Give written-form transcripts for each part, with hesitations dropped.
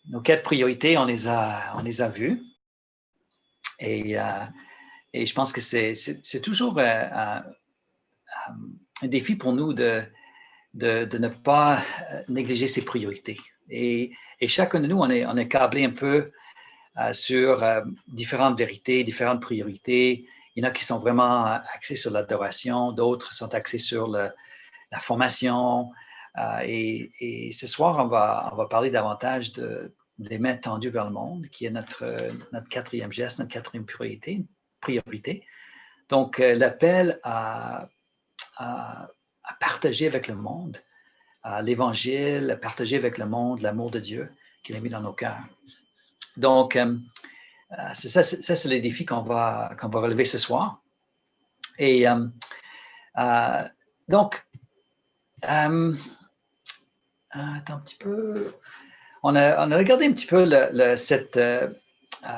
nos 4 priorités, on les a vues. Et je pense que c'est toujours un défi pour nous de ne pas négliger ces priorités. Et chacun de nous, on est câblé un peu sur différentes vérités, différentes priorités. Il y en a qui sont vraiment axés sur l'adoration, d'autres sont axés sur la formation. Et ce soir, on va parler davantage des mains tendues vers le monde, qui est notre 4e geste, notre 4e priorité. Donc, l'appel à partager avec le monde l'Évangile, à partager avec le monde l'amour de Dieu qu'il a mis dans nos cœurs. Donc, c'est les défis qu'on va relever ce soir. Et donc, attends un petit peu. On a regardé un petit peu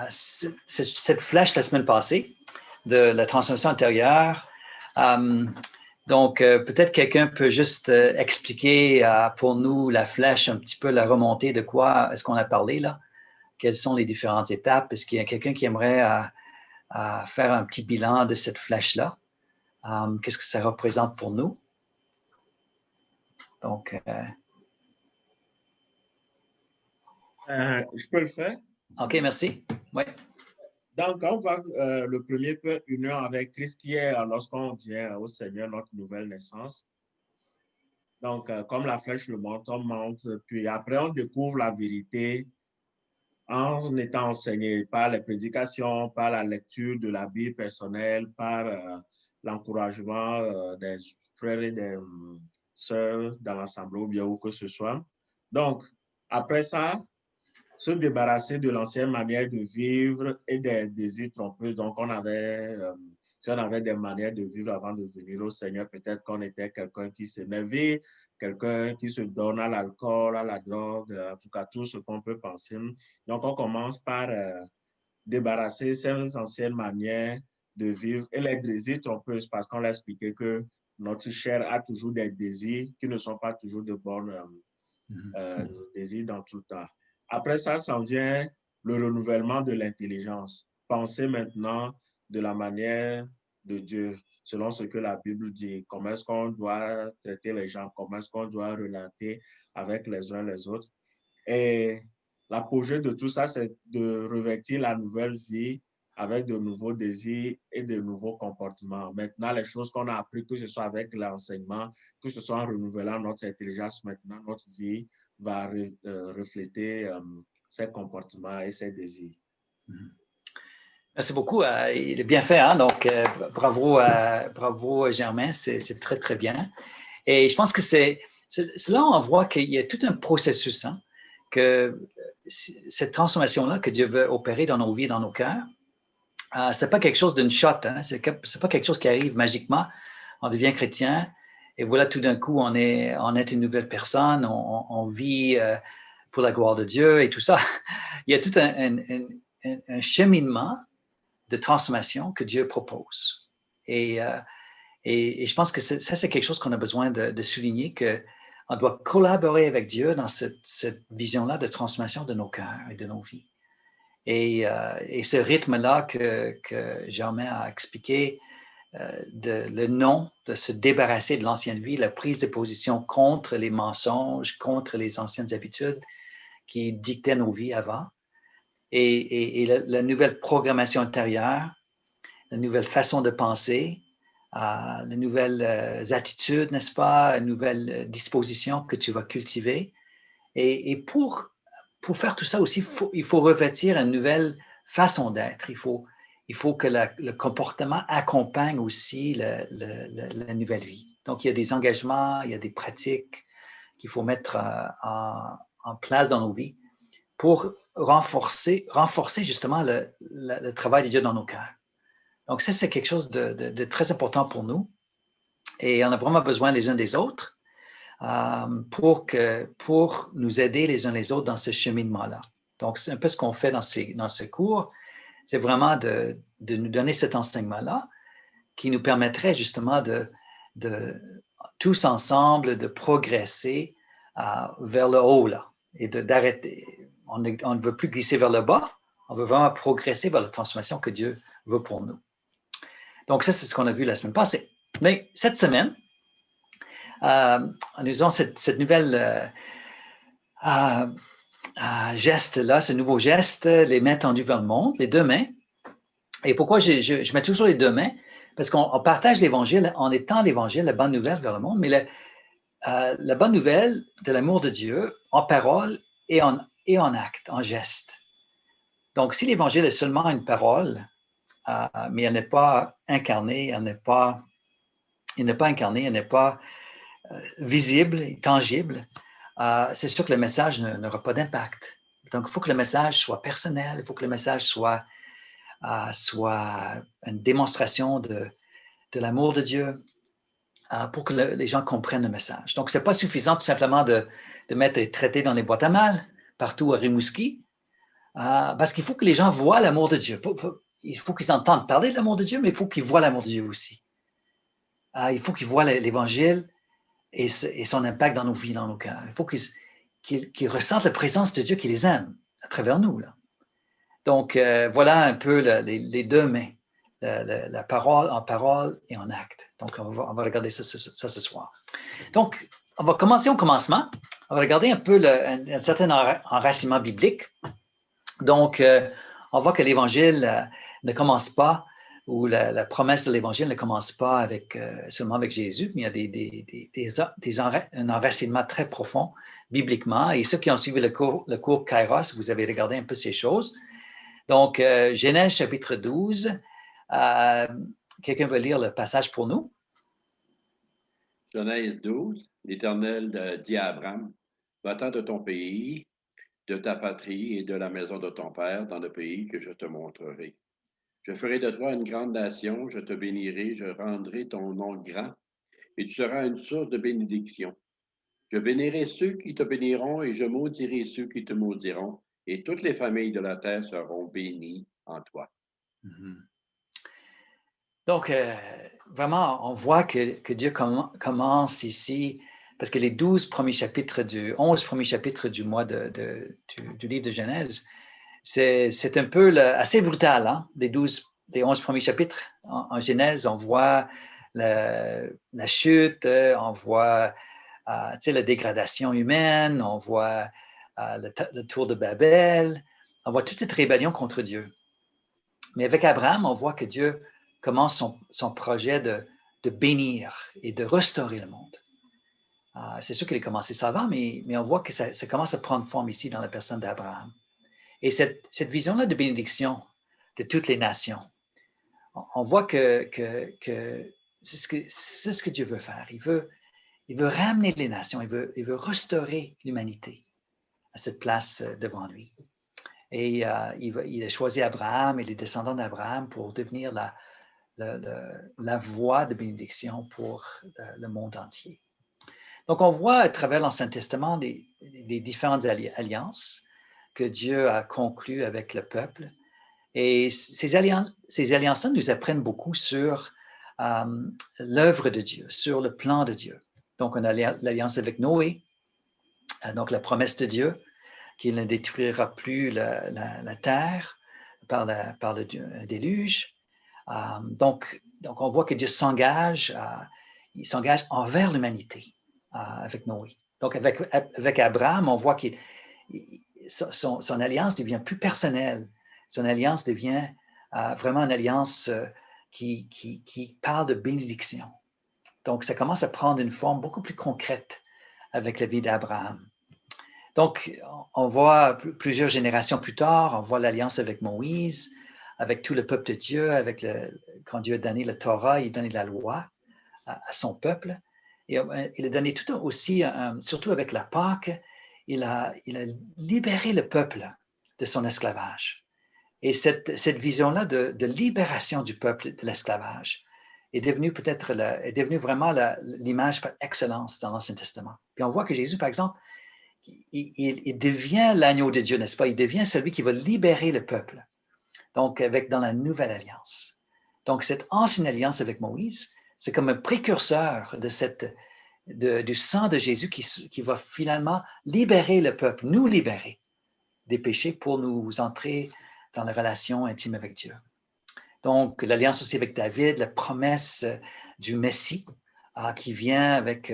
cette flèche la semaine passée de la transformation intérieure. Donc, peut-être quelqu'un peut juste expliquer pour nous la flèche, un petit peu la remontée de quoi est-ce qu'on a parlé là? Quelles sont les différentes étapes? Est-ce qu'il y a quelqu'un qui aimerait faire un petit bilan de cette flèche-là? Qu'est-ce que ça représente pour nous? Donc, je peux le faire. OK, merci. Oui. Donc, on voit le premier point, union avec Christ, qui est lorsqu'on vient au Seigneur, notre nouvelle naissance. Donc, comme la flèche le montre, on monte, puis après, on découvre la vérité en étant enseigné par les prédications, par la lecture de la Bible personnelle, par l'encouragement des frères et des sœurs dans l'assemblée ou bien où que ce soit. Donc, après ça, se débarrasser de l'ancienne manière de vivre et des désirs trompeux. Donc, si on avait des manières de vivre avant de venir au Seigneur, peut-être qu'on était quelqu'un qui s'énervait, quelqu'un qui se donne à l'alcool, à la drogue, en tout cas tout ce qu'on peut penser. Donc, on commence par débarrasser ces anciennes manières de vivre et les désirs trompeuses, parce qu'on l'a expliqué que notre chair a toujours des désirs qui ne sont pas toujours de bons désirs dans tout le temps. Après ça, s'en vient le renouvellement de l'intelligence. Penser maintenant de la manière de Dieu, selon ce que la Bible dit. Comment est-ce qu'on doit traiter les gens? Comment est-ce qu'on doit relater avec les uns les autres? Et l'apogée de tout ça, c'est de revêtir la nouvelle vie avec de nouveaux désirs et de nouveaux comportements. Maintenant, les choses qu'on a apprises, que ce soit avec l'enseignement, que ce soit en renouvelant notre intelligence, maintenant, notre vie va refléter ses comportements et ses désirs. Merci beaucoup. Il est bien fait, hein? Donc, bravo Germain, c'est très, très bien. Et je pense que c'est là on voit qu'il y a tout un processus, hein, que cette transformation-là que Dieu veut opérer dans nos vies, dans nos cœurs, c'est pas quelque chose d'une shot, hein? C'est pas quelque chose qui arrive magiquement. On devient chrétien et voilà, tout d'un coup, on est une nouvelle personne, on vit pour la gloire de Dieu et tout ça. Il y a tout un cheminement de transformation que Dieu propose. Et je pense que ça, c'est quelque chose qu'on a besoin de souligner, qu'on doit collaborer avec Dieu dans cette vision-là de transformation de nos cœurs et de nos vies. Et ce rythme-là que Germain a expliqué, le non, de se débarrasser de l'ancienne vie, la prise de position contre les mensonges, contre les anciennes habitudes qui dictaient nos vies avant, et la nouvelle programmation intérieure, la nouvelle façon de penser, les nouvelles attitudes, n'est-ce pas, une nouvelle disposition que tu vas cultiver. Et pour faire tout ça aussi, il faut revêtir une nouvelle façon d'être. Il faut que le comportement accompagne aussi la nouvelle vie. Donc, il y a des engagements, il y a des pratiques qu'il faut mettre en place dans nos vies pour renforcer justement le travail de Dieu dans nos cœurs. Donc, ça, c'est quelque chose de très important pour nous. Et on a vraiment besoin les uns des autres pour nous aider les uns les autres dans ce cheminement-là. Donc, c'est un peu ce qu'on fait dans ce cours. C'est vraiment de nous donner cet enseignement-là qui nous permettrait justement de tous ensemble de progresser vers le haut là, et d'arrêter, On ne veut plus glisser vers le bas, on veut vraiment progresser vers la transformation que Dieu veut pour nous. Donc, ça, c'est ce qu'on a vu la semaine passée. Mais cette semaine, nous avons cette nouvelle geste-là, ce nouveau geste, les mains tendues vers le monde, les deux mains. Et pourquoi je mets toujours les deux mains? Parce qu'on partage l'Évangile en étant l'Évangile, la bonne nouvelle vers le monde, mais la bonne nouvelle de l'amour de Dieu en parole et en acte, en geste. Donc, si l'Évangile est seulement une parole, mais elle n'est pas incarnée, elle n'est pas visible et tangible, c'est sûr que le message n'aura pas d'impact. Donc, il faut que le message soit personnel, il faut que le message soit une démonstration de l'amour de Dieu pour que les gens comprennent le message. Donc, ce n'est pas suffisant tout simplement de mettre les traités dans les boîtes à mal partout à Rimouski, parce qu'il faut que les gens voient l'amour de Dieu. Il faut qu'ils entendent parler de l'amour de Dieu, mais il faut qu'ils voient l'amour de Dieu aussi. Il faut qu'ils voient l'Évangile et son impact dans nos vies, dans nos cœurs. Il faut qu'ils ressentent la présence de Dieu qui les aime à travers nous. Là. Donc, voilà un peu les deux mains, la parole en parole et en acte. Donc, on va regarder ça ce soir. Donc, on va commencer au commencement. On va regarder un peu un certain enracinement biblique. Donc, on voit que l'Évangile ne commence pas, ou la promesse de l'Évangile ne commence pas seulement avec Jésus, mais il y a un enracinement très profond bibliquement. Et ceux qui ont suivi le cours Kairos, vous avez regardé un peu ces choses. Donc, Genèse chapitre 12, quelqu'un veut lire le passage pour nous? Genèse 12, l'Éternel dit à Abraham, va-t'en de ton pays, de ta patrie et de la maison de ton père dans le pays que je te montrerai. Je ferai de toi une grande nation, je te bénirai, je rendrai ton nom grand et tu seras une source de bénédiction. Je bénirai ceux qui te béniront et je maudirai ceux qui te maudiront et toutes les familles de la terre seront bénies en toi. Mm-hmm. Donc, vraiment, on voit que Dieu commence ici, parce que les 11 premiers chapitres du mois du livre de Genèse, c'est un peu assez brutal, hein? Les 11 premiers chapitres en Genèse, on voit la chute, on voit la dégradation humaine, on voit le tour de Babel, on voit toute cette rébellion contre Dieu. Mais avec Abraham, on voit que Dieu commence son projet de bénir et de restaurer le monde. C'est sûr qu'il a commencé ça avant, mais on voit que ça commence à prendre forme ici dans la personne d'Abraham. Et cette vision-là de bénédiction de toutes les nations, on voit que c'est ce que Dieu veut faire. Il veut ramener les nations, il veut restaurer l'humanité à cette place devant lui. Et il a choisi Abraham et les descendants d'Abraham pour devenir la voie de bénédiction pour le monde entier. Donc, on voit à travers l'Ancien Testament les différentes alliances que Dieu a conclues avec le peuple. Et ces alliances-là nous apprennent beaucoup sur l'œuvre de Dieu, sur le plan de Dieu. Donc, on a l'alliance avec Noé, donc la promesse de Dieu qu'il ne détruira plus la terre par le déluge. Donc, on voit que Dieu s'engage envers l'humanité avec Noé. Donc, avec Abraham, on voit que son alliance devient plus personnelle. Son alliance devient vraiment une alliance qui parle de bénédiction. Donc, ça commence à prendre une forme beaucoup plus concrète avec la vie d'Abraham. Donc, on voit plusieurs générations plus tard, on voit l'alliance avec Moïse, avec tout le peuple de Dieu, quand Dieu a donné la Torah, il a donné la loi à son peuple. Et il a donné tout aussi, surtout avec la Pâque, il a libéré le peuple de son esclavage. Et cette vision-là de libération du peuple de l'esclavage est devenue vraiment l'image par excellence dans l'Ancien Testament. Puis on voit que Jésus, par exemple, il devient l'agneau de Dieu, n'est-ce pas? Il devient celui qui va libérer le peuple. Donc, dans la nouvelle alliance. Donc, cette ancienne alliance avec Moïse, c'est comme un précurseur du sang de Jésus qui va finalement libérer le peuple, nous libérer des péchés pour nous entrer dans la relation intime avec Dieu. Donc, l'alliance aussi avec David, la promesse du Messie qui vient avec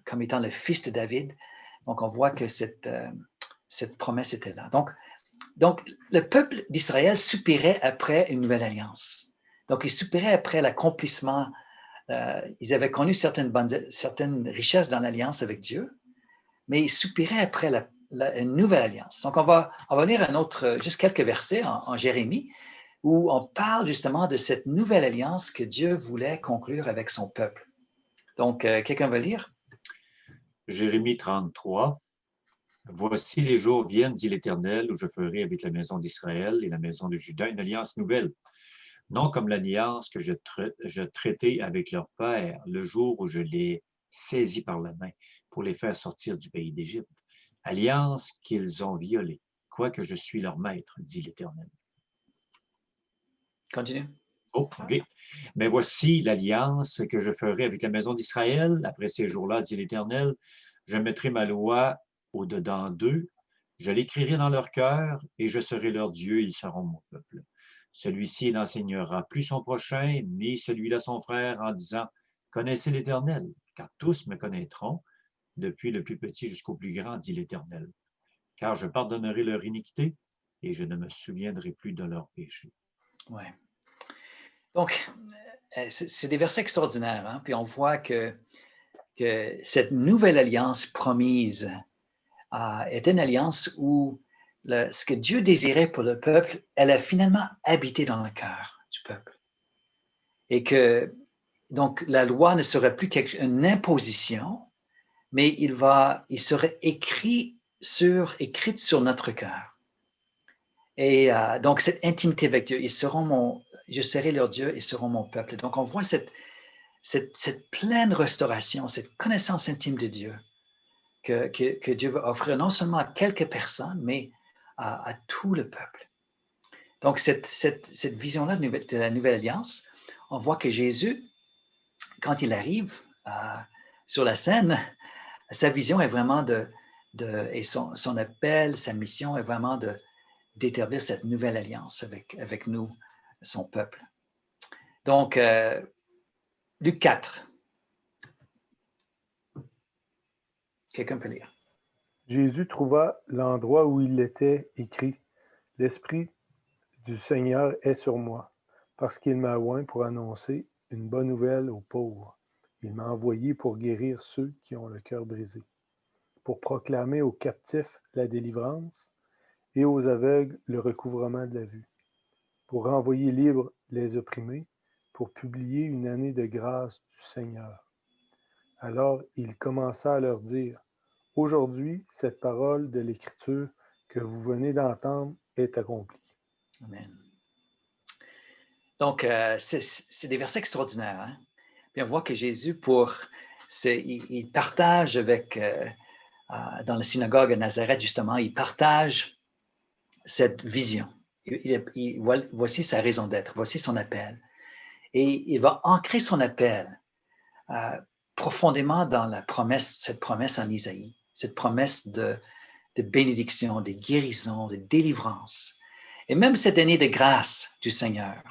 comme étant le fils de David. Donc, on voit que cette promesse était là. Donc, le peuple d'Israël soupirait après une nouvelle alliance. Donc, il soupirait après l'accomplissement. Ils avaient connu certaines richesses dans l'alliance avec Dieu, mais ils soupiraient après une nouvelle alliance. Donc, on va lire juste quelques versets en Jérémie, où on parle justement de cette nouvelle alliance que Dieu voulait conclure avec son peuple. Donc, quelqu'un veut lire? Jérémie 33. Voici les jours viennent, dit l'Éternel, où je ferai avec la maison d'Israël et la maison de Juda une alliance nouvelle. Non comme l'alliance que je traitais avec leur père le jour où je les saisis par la main pour les faire sortir du pays d'Égypte. Alliance qu'ils ont violée, quoique je suis leur maître, dit l'Éternel. Continue. Oh, OK. Mais voici l'alliance que je ferai avec la maison d'Israël. Après ces jours-là, dit l'Éternel, je mettrai ma loi au-dedans d'eux, je l'écrirai dans leur cœur et je serai leur Dieu, ils seront mon peuple. Celui-ci n'enseignera plus son prochain, ni celui-là son frère, en disant « Connaissez l'Éternel, car tous me connaîtront, depuis le plus petit jusqu'au plus grand, dit l'Éternel. Car je pardonnerai leur iniquité et je ne me souviendrai plus de leurs péchés. » Oui. Donc, c'est des versets extraordinaires, hein? Puis on voit que cette nouvelle alliance promise est une alliance où ce que Dieu désirait pour le peuple, elle a finalement habité dans le cœur du peuple. Et que, donc, la loi ne serait plus une imposition, mais il serait écrite sur notre cœur. Et donc, cette intimité avec Dieu, je serai leur Dieu, ils seront mon peuple. Donc, on voit cette pleine restauration, cette connaissance intime de Dieu que Dieu veut offrir non seulement à quelques personnes, mais à tout le peuple. Donc, cette vision-là de la nouvelle alliance, on voit que Jésus, quand il arrive sur la scène, sa vision est vraiment et son appel, sa mission est vraiment d'établir cette nouvelle alliance avec nous, son peuple. Donc, Luc 4. Quelqu'un peut lire. Jésus trouva l'endroit où il était écrit « L'Esprit du Seigneur est sur moi, parce qu'il m'a oint pour annoncer une bonne nouvelle aux pauvres. Il m'a envoyé pour guérir ceux qui ont le cœur brisé, pour proclamer aux captifs la délivrance et aux aveugles le recouvrement de la vue, pour renvoyer libres les opprimés, pour publier une année de grâce du Seigneur. » Alors il commença à leur dire « Aujourd'hui, cette parole de l'Écriture que vous venez d'entendre est accomplie. » Amen. Donc, c'est des versets extraordinaires. Hein? Puis on voit que Jésus, il partage dans la synagogue à Nazareth, justement, il partage cette vision. Voici sa raison d'être, voici son appel. Et il va ancrer son appel profondément dans cette promesse en Isaïe, cette promesse de bénédiction, de guérison, de délivrance. Et même cette année de grâce du Seigneur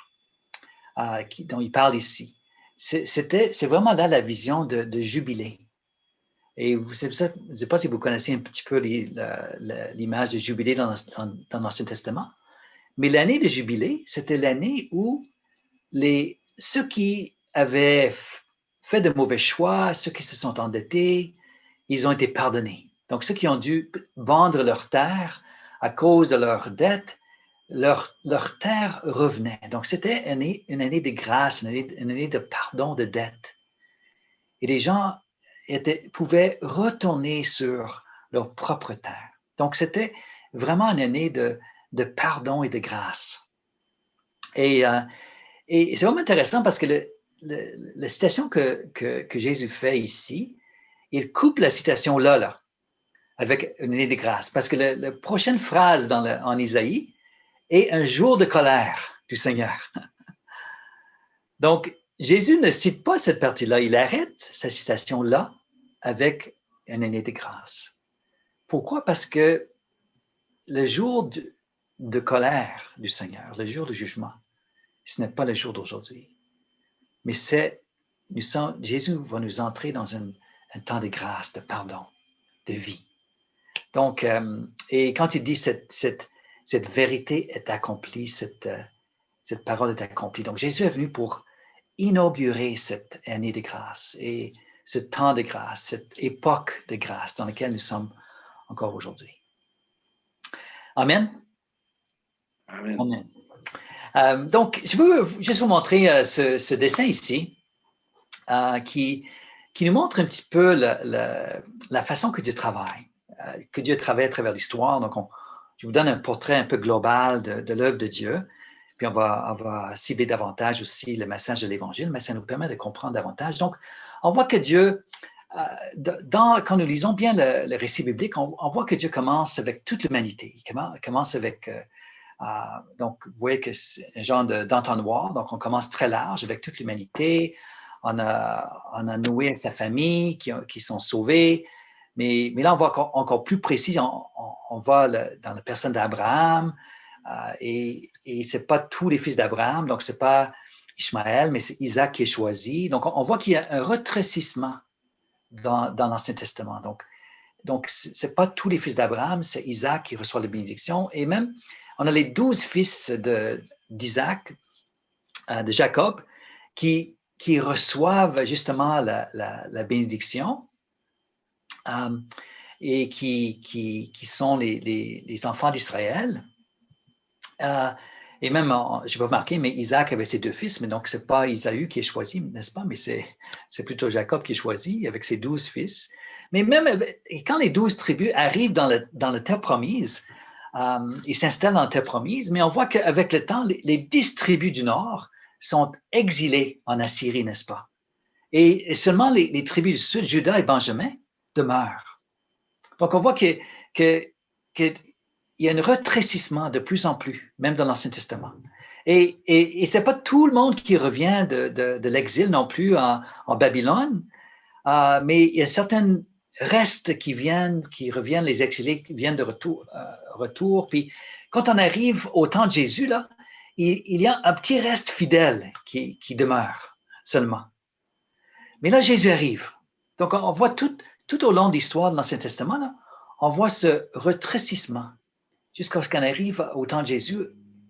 dont il parle ici, c'est vraiment là la vision de jubilé. Et je ne sais pas si vous connaissez un petit peu l'image de jubilé dans l'Ancien Testament, mais l'année de jubilé, c'était l'année où ceux qui avaient fait de mauvais choix, ceux qui se sont endettés, ils ont été pardonnés. Donc, ceux qui ont dû vendre leur terre à cause de leurs dettes, leur terre revenait. Donc, c'était une année de grâce, une année de pardon de dettes. Et les gens pouvaient retourner sur leur propre terre. Donc, c'était vraiment une année de pardon et de grâce. Et c'est vraiment intéressant parce que la citation que Jésus fait ici, il coupe la citation là, avec une année de grâce. Parce que la prochaine phrase en Isaïe est un jour de colère du Seigneur. Donc, Jésus ne cite pas cette partie-là. Il arrête sa citation là avec une année de grâce. Pourquoi? Parce que le jour de colère du Seigneur, le jour du jugement, ce n'est pas le jour d'aujourd'hui. Mais Jésus va nous entrer dans un temps de grâce, de pardon, de vie. Donc, et quand il dit cette vérité est accomplie, cette parole est accomplie. Donc, Jésus est venu pour inaugurer cette année de grâce et ce temps de grâce, cette époque de grâce dans laquelle nous sommes encore aujourd'hui. Amen. Amen. Amen. Donc, je veux juste vous montrer ce dessin ici qui nous montre un petit peu la façon que Dieu travaille, à travers l'histoire. Donc, je vous donne un portrait un peu global de l'œuvre de Dieu. Puis on va cibler davantage aussi le message de l'Évangile, mais ça nous permet de comprendre davantage. Donc, on voit que Dieu, quand nous lisons bien le récit biblique, on voit que Dieu commence avec toute l'humanité. Il commence avec, donc, vous voyez que c'est un genre d'entonnoir. Donc, on commence très large avec toute l'humanité. On a Noé et sa famille qui sont sauvés. Mais là, on va encore plus précis. On va dans la personne d'Abraham. Et ce n'est pas tous les fils d'Abraham, donc ce n'est pas Ishmaël, mais c'est Isaac qui est choisi. Donc, on voit qu'il y a un retrécissement dans l'Ancien Testament. Donc ce n'est pas tous les fils d'Abraham, c'est Isaac qui reçoit la bénédiction. Et même, on a les 12 fils d'Isaac, de Jacob, qui reçoivent justement la bénédiction et qui sont les enfants d'Israël. Et même, je n'ai pas remarqué, mais Isaac avait ses 2 fils, mais donc ce n'est pas Isaü qui est choisi, n'est-ce pas? Mais c'est plutôt Jacob qui est choisi avec ses 12 fils. Mais même quand les 12 tribus arrivent dans la terre promise, ils s'installent dans la terre promise, mais on voit qu'avec le temps, les 10 tribus du Nord sont exilées en Assyrie, n'est-ce pas? Et seulement les tribus du Sud, Juda et Benjamin, demeurent. Donc on voit que il y a un retrécissement de plus en plus, même dans l'Ancien Testament. Et ce n'est pas tout le monde qui revient de l'exil non plus en Babylone, mais il y a certains restes qui reviennent, les exilés qui viennent de retour. Puis quand on arrive au temps de Jésus, là, il y a un petit reste fidèle qui demeure seulement. Mais là, Jésus arrive. Donc on voit tout au long de l'histoire de l'Ancien Testament, là, on voit ce retrécissement. Jusqu'à ce qu'on arrive au temps de Jésus,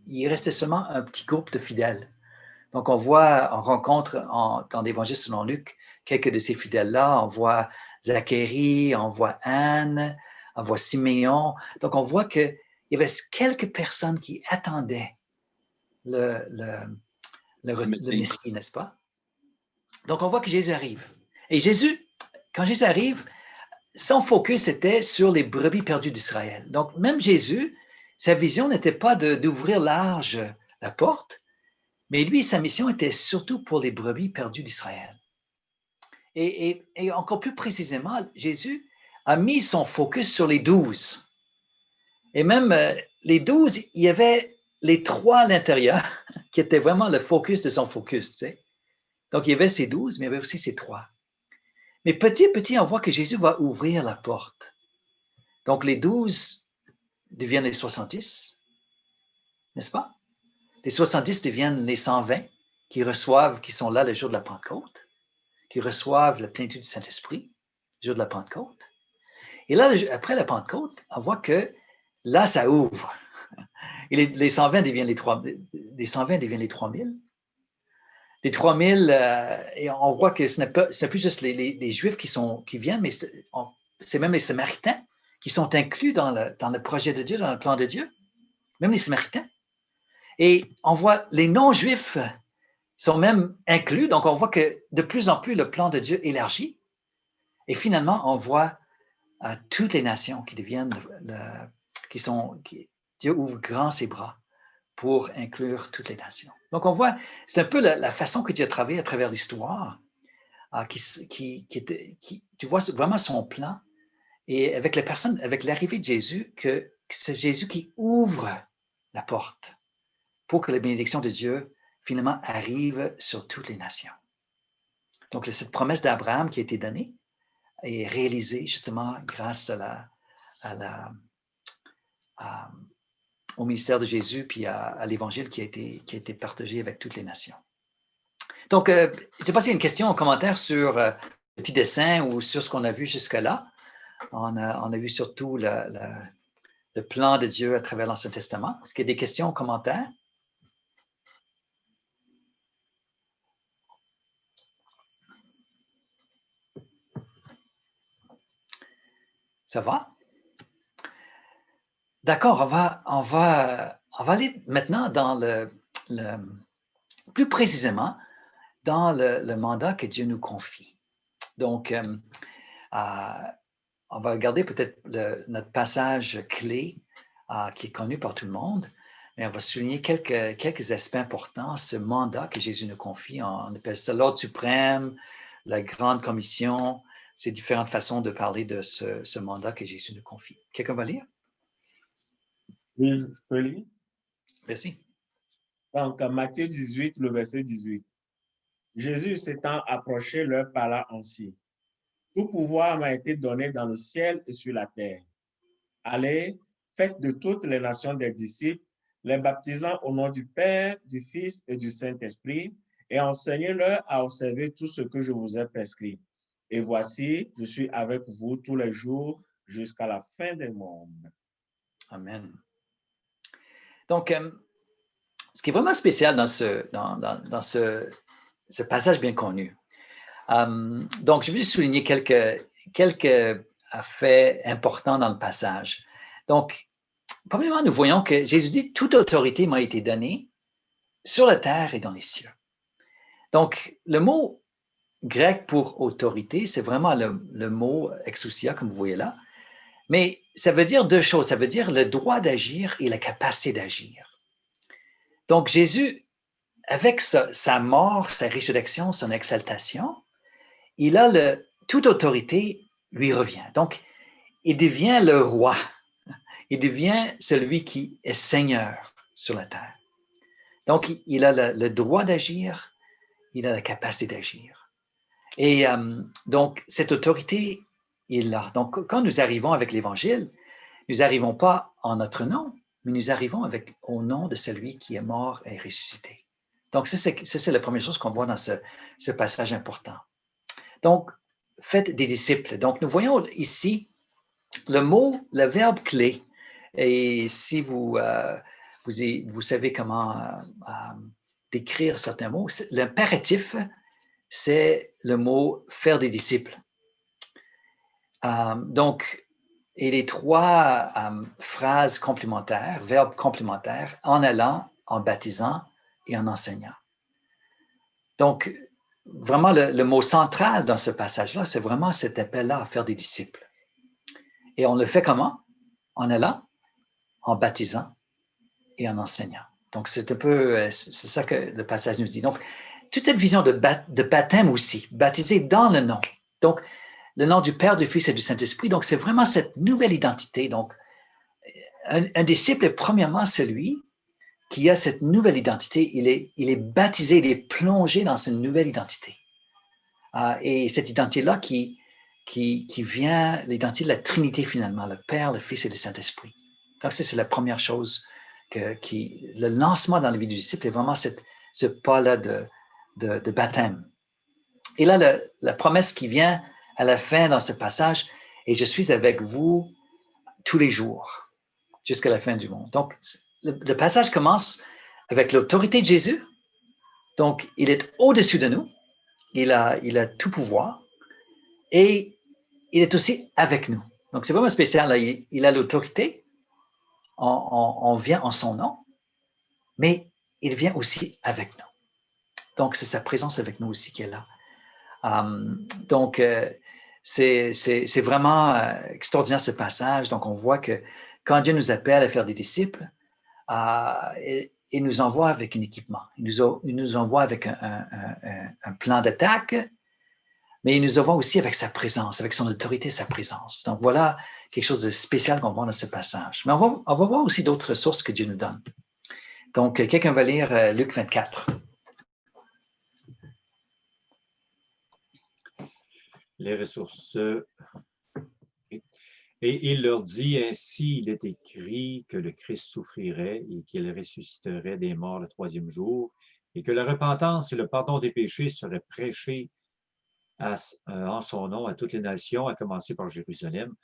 il restait seulement un petit groupe de fidèles. Donc, on rencontre dans l'Évangile selon Luc quelques de ces fidèles-là. On voit Zacharie, on voit Anne, on voit Siméon. Donc, on voit qu'il y avait quelques personnes qui attendaient le Messie, n'est-ce pas? Donc, on voit que Jésus arrive. Et quand Jésus arrive, son focus était sur les brebis perdues d'Israël. Donc, même Jésus, sa vision n'était pas d'ouvrir large la porte, mais lui, sa mission était surtout pour les brebis perdues d'Israël. Et encore plus précisément, Jésus a mis son focus sur les 12. Et même les 12, il y avait les 3 à l'intérieur qui étaient vraiment le focus de son focus. Tu sais. Donc, il y avait ces 12, mais il y avait aussi ces 3. Mais petit à petit, on voit que Jésus va ouvrir la porte. Donc, les 12 deviennent les 70, n'est-ce pas? Les 70 deviennent les 120 qui sont là le jour de la Pentecôte, qui reçoivent la plénitude du Saint-Esprit, le jour de la Pentecôte. Et là, après la Pentecôte, on voit que là, ça ouvre. Et les 120 deviennent les 120 deviennent les 3000. Les 3000, et on voit que ce n'est plus juste les Juifs qui viennent, mais c'est même les Samaritains qui sont inclus dans le projet de Dieu, dans le plan de Dieu. Même les Samaritains. Et on voit les non-Juifs sont même inclus, donc on voit que de plus en plus le plan de Dieu élargit. Et finalement, on voit toutes les nations qui deviennent, Dieu ouvre grand ses bras pour inclure toutes les nations. Donc on voit, c'est un peu la façon que Dieu a travaillé à travers l'histoire, tu vois vraiment son plan. Et avec l'arrivée de Jésus, que c'est Jésus qui ouvre la porte pour que la bénédiction de Dieu finalement arrive sur toutes les nations. Donc, cette promesse d'Abraham qui a été donnée est réalisée justement grâce à au ministère de Jésus, puis à l'Évangile qui a été partagé avec toutes les nations. Donc, je ne sais pas s'il y a une question, un commentaire sur le petit dessin ou sur ce qu'on a vu jusque-là. On a vu surtout le plan de Dieu à travers l'Ancien Testament. Est-ce qu'il y a des questions, commentaires? Ça va? D'accord, on va aller maintenant dans plus précisément dans le mandat que Dieu nous confie. Donc, on va regarder peut-être notre passage clé qui est connu par tout le monde, mais on va souligner quelques aspects importants, ce mandat que Jésus nous confie. On appelle ça l'ordre suprême, la grande commission. C'est différentes façons de parler de ce mandat que Jésus nous confie. Quelqu'un va lire? Oui, je peux lire. Merci. Donc, Matthieu 18, le verset 18. Jésus s'étant approché leur parla ainsi. Tout pouvoir m'a été donné dans le ciel et sur la terre. Allez, faites de toutes les nations des disciples, les baptisant au nom du Père, du Fils et du Saint-Esprit, et enseignez-leur à observer tout ce que je vous ai prescrit. Et voici, je suis avec vous tous les jours jusqu'à la fin des mondes. Amen. Donc, ce qui est vraiment spécial dans ce passage bien connu. Donc, je vais souligner quelques faits importants dans le passage. Donc, premièrement, nous voyons que Jésus dit « Toute autorité m'a été donnée sur la terre et dans les cieux ». Donc, le mot grec pour autorité, c'est vraiment le mot exousia, comme vous voyez là. Mais ça veut dire deux choses. Ça veut dire le droit d'agir et la capacité d'agir. Donc, Jésus, avec sa mort, sa résurrection, son exaltation, il a toute autorité lui revient. Donc, il devient le roi. Il devient celui qui est Seigneur sur la terre. Donc, il a le droit d'agir, il a la capacité d'agir. Et donc, cette autorité, il l'a. Donc, quand nous arrivons avec l'Évangile, nous n'arrivons pas en notre nom, mais nous arrivons au nom de celui qui est mort et ressuscité. Donc, ça, c'est la première chose qu'on voit dans ce passage important. Donc, faites des disciples. Donc, nous voyons ici le verbe clé. Et si vous savez comment décrire certains mots, l'impératif, c'est le mot « faire des disciples ». Donc, et les trois phrases complémentaires, verbes complémentaires, en allant, en baptisant et en enseignant. Donc, vraiment, le mot central dans ce passage-là, c'est vraiment cet appel-là à faire des disciples. Et on le fait comment? En allant, en baptisant et en enseignant. Donc, c'est ça que le passage nous dit. Donc, toute cette vision de baptême aussi, baptisé dans le nom. Donc, le nom du Père, du Fils et du Saint-Esprit. Donc, c'est vraiment cette nouvelle identité. Donc, un disciple est premièrement celui qui a cette nouvelle identité. Il est baptisé, il est plongé dans cette nouvelle identité. Et cette identité-là qui vient, l'identité de la Trinité finalement, le Père, le Fils et le Saint-Esprit. Donc, ça, c'est la première chose le lancement dans la vie du disciple est vraiment ce pas-là de baptême. Et là, la promesse qui vient à la fin dans ce passage, et je suis avec vous tous les jours, jusqu'à la fin du monde. Donc, le passage commence avec l'autorité de Jésus. Donc, il est au-dessus de nous. Il a tout pouvoir. Et il est aussi avec nous. Donc, c'est vraiment spécial. Là. Il a l'autorité. On vient en son nom. Mais il vient aussi avec nous. Donc, c'est sa présence avec nous aussi qui est là. Donc, c'est vraiment extraordinaire ce passage. Donc, on voit que quand Dieu nous appelle à faire des disciples, il nous envoie avec un équipement. Il nous envoie avec un plan d'attaque, mais il nous envoie aussi avec sa présence, avec son autorité et sa présence. Donc, voilà quelque chose de spécial qu'on voit dans ce passage. Mais on va voir aussi d'autres ressources que Dieu nous donne. Donc, quelqu'un va lire Luc 24. Les ressources. Et il leur dit, ainsi il est écrit que le Christ souffrirait et qu'il ressusciterait des morts le troisième jour, et que la repentance et le pardon des péchés seraient prêchés en son nom à toutes les nations, à commencer par Jérusalem.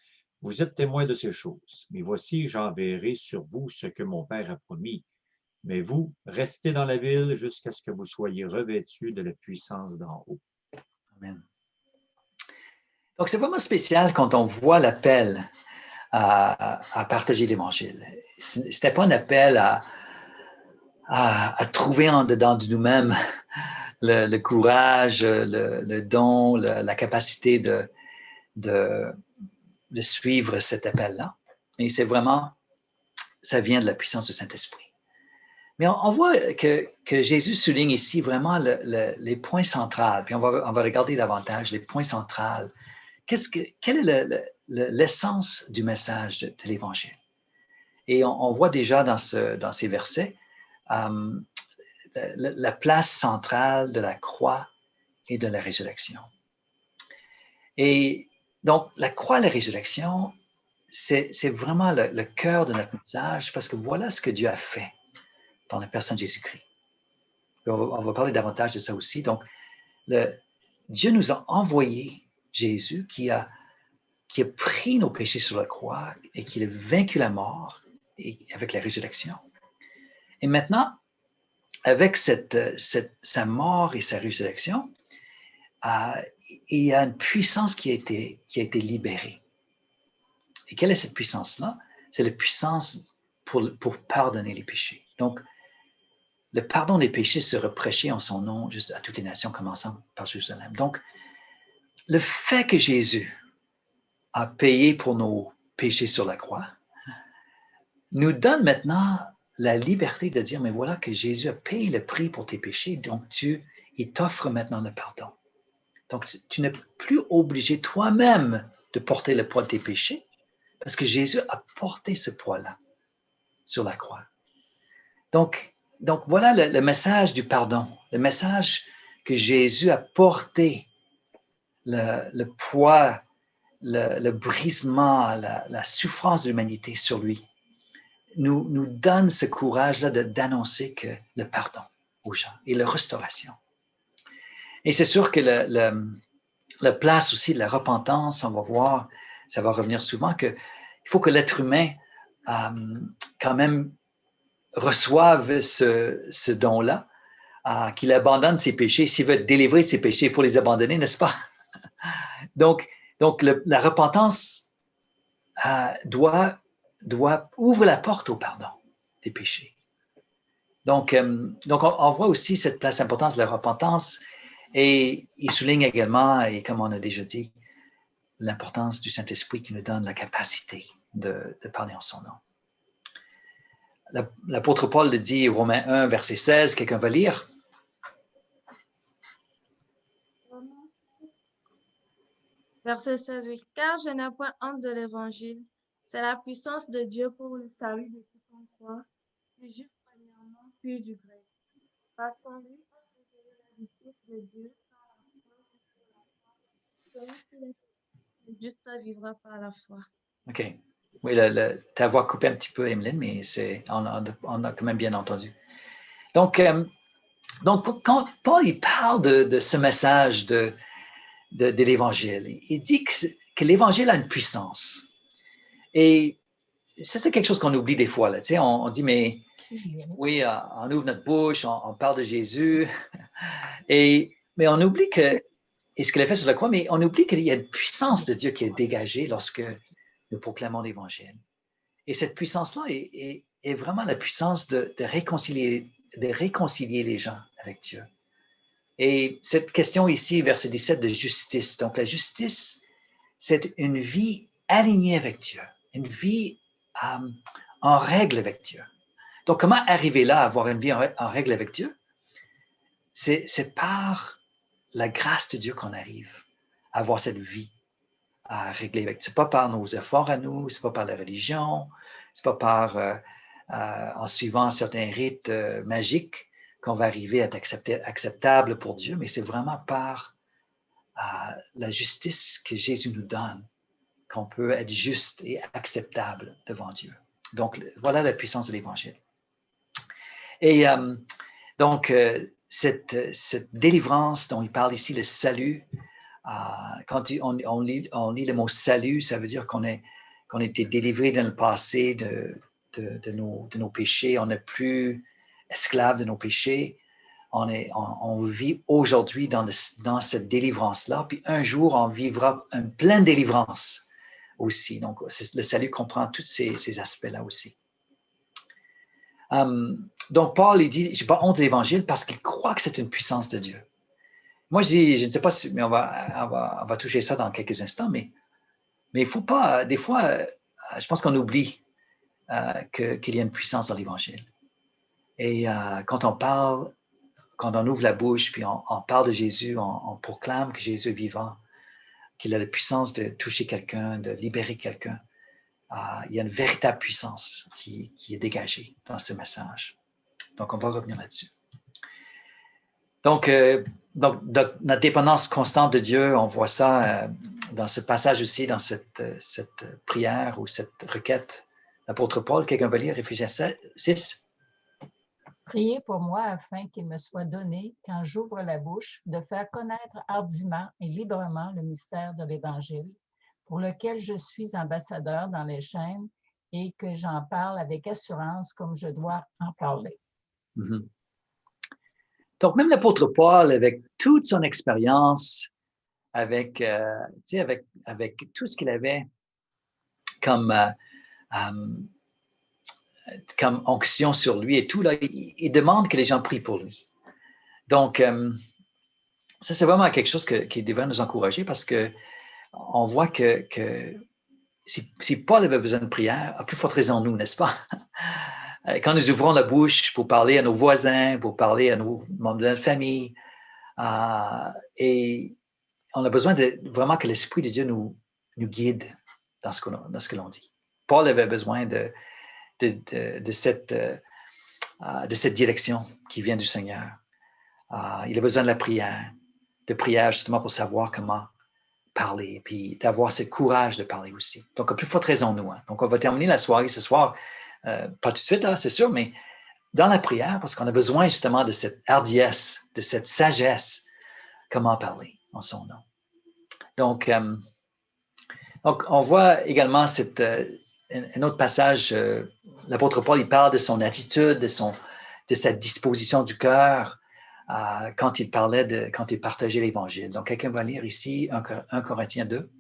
Vous êtes témoins de ces choses. Mais voici, j'enverrai sur vous ce que mon Père a promis. Mais vous, restez dans la ville jusqu'à ce que vous soyez revêtus de la puissance d'en haut. Amen. Donc, c'est vraiment spécial quand on voit l'appel à partager l'Évangile. Ce n'était pas un appel à trouver en dedans de nous-mêmes le courage, le don, la capacité de suivre cet appel-là. Et c'est vraiment, ça vient de la puissance du Saint-Esprit. Mais on voit que Jésus souligne ici vraiment les points centraux, puis on va regarder davantage les points centraux. Quelle est l'essence du message de l'Évangile? Et on voit déjà dans ces versets la place centrale de la croix et de la résurrection. Et donc, la croix et la résurrection, c'est vraiment le cœur de notre message parce que voilà ce que Dieu a fait dans la personne de Jésus-Christ. On va parler davantage de ça aussi. Donc, Dieu nous a envoyé Jésus qui a pris nos péchés sur la croix et qui a vaincu la mort avec la résurrection. Et maintenant, avec sa mort et sa résurrection, il y a une puissance qui a été libérée. Et quelle est cette puissance-là? C'est la puissance pour pardonner les péchés. Donc, le pardon des péchés sera prêché en son nom juste à toutes les nations, commençant par Jérusalem. Donc, le fait que Jésus a payé pour nos péchés sur la croix nous donne maintenant la liberté de dire, mais voilà que Jésus a payé le prix pour tes péchés, donc il t'offre maintenant le pardon. Donc, tu n'es plus obligé toi-même de porter le poids de tes péchés, parce que Jésus a porté ce poids-là sur la croix. Donc voilà le message du pardon, le message que Jésus a porté le poids, le brisement, la souffrance de l'humanité sur lui, nous donne ce courage-là d'annoncer que le pardon aux gens et la restauration. Et c'est sûr que la place aussi de la repentance, on va voir, ça va revenir souvent, qu'il faut que l'être humain quand même reçoive ce don-là, qu'il abandonne ses péchés. S'il veut être délivré de ses péchés, il faut les abandonner, n'est-ce pas? Donc la repentance ouvre la porte au pardon des péchés. Donc on voit aussi cette place importante de la repentance et il souligne également, et comme on a déjà dit, l'importance du Saint-Esprit qui nous donne la capacité de parler en son nom. L'apôtre Paul le dit, Romains 1, verset 16, quelqu'un va lire? Verset 16, oui. Car je n'ai point honte de l'Évangile. C'est la puissance de Dieu pour le salut de quiconque croit, du juif premièrement, puis du grec. Parce qu'en lui, la justice de Dieu par la foi, selon qu'il est le juste vivra par la foi. OK. Oui, ta voix coupée un petit peu, Emeline, mais on a quand même bien entendu. Donc quand Paul il parle de ce message de l'Évangile, il dit que l'Évangile a une puissance. Et ça, c'est quelque chose qu'on oublie des fois. Là. Tu sais, on dit, mais oui, on ouvre notre bouche, on parle de Jésus, mais on oublie et ce qu'il a fait sur la croix, mais on oublie qu'il y a une puissance de Dieu qui est dégagée lorsque nous proclamons l'Évangile. Et cette puissance-là est vraiment la puissance de réconcilier les gens avec Dieu. Et cette question ici, verset 17, de justice. Donc, la justice, c'est une vie alignée avec Dieu, une vie en règle avec Dieu. Donc, comment arriver là à avoir une vie en règle avec Dieu? C'est par la grâce de Dieu qu'on arrive à avoir cette vie à régler avec. C'est pas par nos efforts à nous, c'est pas par la religion, c'est pas par en suivant certains rites magiques qu'on va arriver à être acceptable pour Dieu, mais c'est vraiment par la justice que Jésus nous donne qu'on peut être juste et acceptable devant Dieu. Donc, voilà la puissance de l'Évangile. Et donc, cette délivrance dont il parle ici, le salut, quand on lit le mot salut, ça veut dire qu'on a été délivré dans le passé de nos péchés, on n'est plus esclave de nos péchés, on vit aujourd'hui dans cette délivrance-là, puis un jour, on vivra une pleine délivrance aussi. Donc, le salut comprend tous ces aspects-là aussi. Donc, Paul, il dit, je n'ai pas honte de l'Évangile parce qu'il croit que c'est une puissance de Dieu. Moi, je dis, je ne sais pas si, mais on va toucher ça dans quelques instants, mais il ne faut pas, des fois, je pense qu'on oublie qu'il y a une puissance dans l'Évangile. Et quand on ouvre la bouche, puis on parle de Jésus, on proclame que Jésus est vivant, qu'il a la puissance de toucher quelqu'un, de libérer quelqu'un. Il y a une véritable puissance qui est dégagée dans ce message. Donc, on va revenir là-dessus. Donc, notre dépendance constante de Dieu, on voit ça dans ce passage aussi, dans cette prière ou cette requête. L'apôtre Paul, quelqu'un va lire Éphésiens 6. Priez pour moi afin qu'il me soit donné, quand j'ouvre la bouche, de faire connaître hardiment et librement le mystère de l'Évangile, pour lequel je suis ambassadeur dans les chaînes et que j'en parle avec assurance comme je dois en parler. Mm-hmm. Donc, même l'apôtre Paul, avec toute son expérience, avec tout ce qu'il avait comme onction sur lui et tout, là, il demande que les gens prient pour lui. Donc, ça, c'est vraiment quelque chose qui devrait nous encourager parce qu'on voit que si Paul avait besoin de prière, à plus forte raison nous, n'est-ce pas? Quand nous ouvrons la bouche pour parler à nos voisins, pour parler à nos membres de notre famille, et on a besoin vraiment que l'Esprit de Dieu nous guide dans ce que l'on dit. Paul avait besoin de cette direction qui vient du Seigneur. Il a besoin de prière justement pour savoir comment parler, puis d'avoir ce courage de parler aussi. Donc, à plus forte raison, nous. Donc, on va terminer la soirée ce soir, pas tout de suite, là, c'est sûr, mais dans la prière, parce qu'on a besoin justement de cette hardiesse, de cette sagesse, comment parler en son nom. Donc on voit également un autre passage, l'apôtre Paul, il parle de son attitude, de sa disposition du cœur quand il partageait l'Évangile. Donc, quelqu'un va lire ici 1 Corinthiens 2.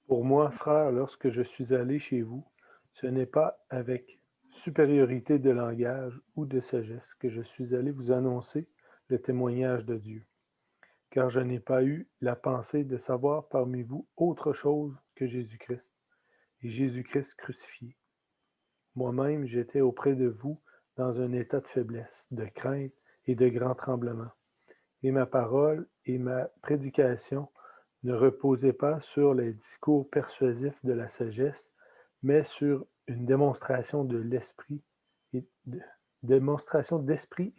Pour moi, frère, lorsque je suis allé chez vous, ce n'est pas avec supériorité de langage ou de sagesse que je suis allé vous annoncer le témoignage de Dieu, car je n'ai pas eu la pensée de savoir parmi vous autre chose que Jésus-Christ, et Jésus-Christ crucifié. Moi-même, j'étais auprès de vous dans un état de faiblesse, de crainte et de grand tremblement. Et ma parole et ma prédication ne reposaient pas sur les discours persuasifs de la sagesse, mais sur une démonstration d'esprit et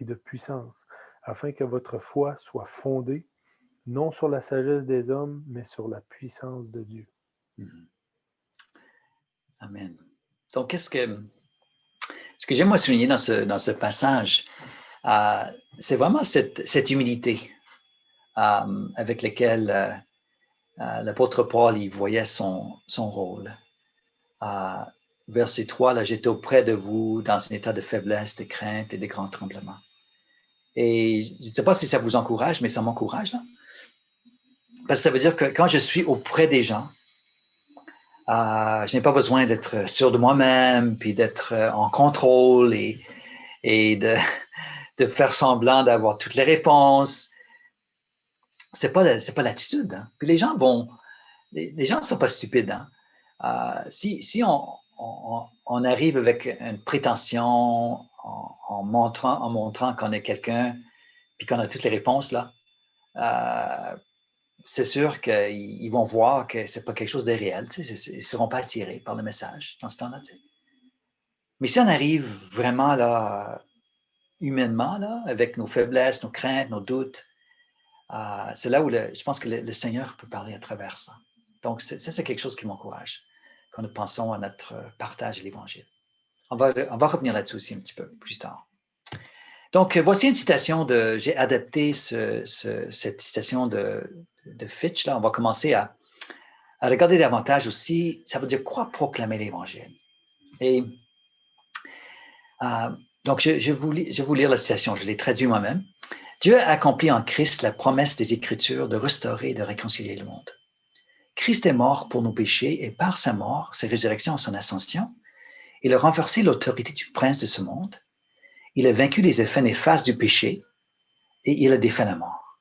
de puissance, afin que votre foi soit fondée non sur la sagesse des hommes, mais sur la puissance de Dieu. Amen. Donc, ce que j'aimerais souligner dans ce passage, c'est vraiment cette humilité avec laquelle l'apôtre Paul il voyait son rôle. Verset 3, là, j'étais auprès de vous dans un état de faiblesse, de crainte et de grand tremblement. Et je ne sais pas si ça vous encourage, mais ça m'encourage, là. Parce que ça veut dire que quand je suis auprès des gens, je n'ai pas besoin d'être sûr de moi-même, puis d'être en contrôle et de faire semblant d'avoir toutes les réponses. C'est pas l'attitude. Hein. Puis les gens ne sont pas stupides. Hein. Si on arrive avec une prétention en montrant qu'on est quelqu'un, puis qu'on a toutes les réponses, là, c'est sûr qu'ils vont voir que ce n'est pas quelque chose de réel. Ils ne seront pas attirés par le message dans ce temps-là. Mais si on arrive vraiment là, humainement, là, avec nos faiblesses, nos craintes, nos doutes, c'est là où je pense que le Seigneur peut parler à travers ça. Donc, ça, c'est quelque chose qui m'encourage quand nous pensons à notre partage de l'Évangile. On va revenir là-dessus aussi un petit peu plus tard. Donc, voici une citation j'ai adapté cette citation de Fitch. Là, on va commencer à regarder davantage aussi, ça veut dire quoi proclamer l'Évangile. Et donc, je vais vous lire la citation, je l'ai traduit moi-même. Dieu a accompli en Christ la promesse des Écritures de restaurer et de réconcilier le monde. Christ est mort pour nos péchés et par sa mort, sa résurrection et son ascension, il a renversé l'autorité du prince de ce monde. Il a vaincu les effets néfastes du péché et il a défait la mort.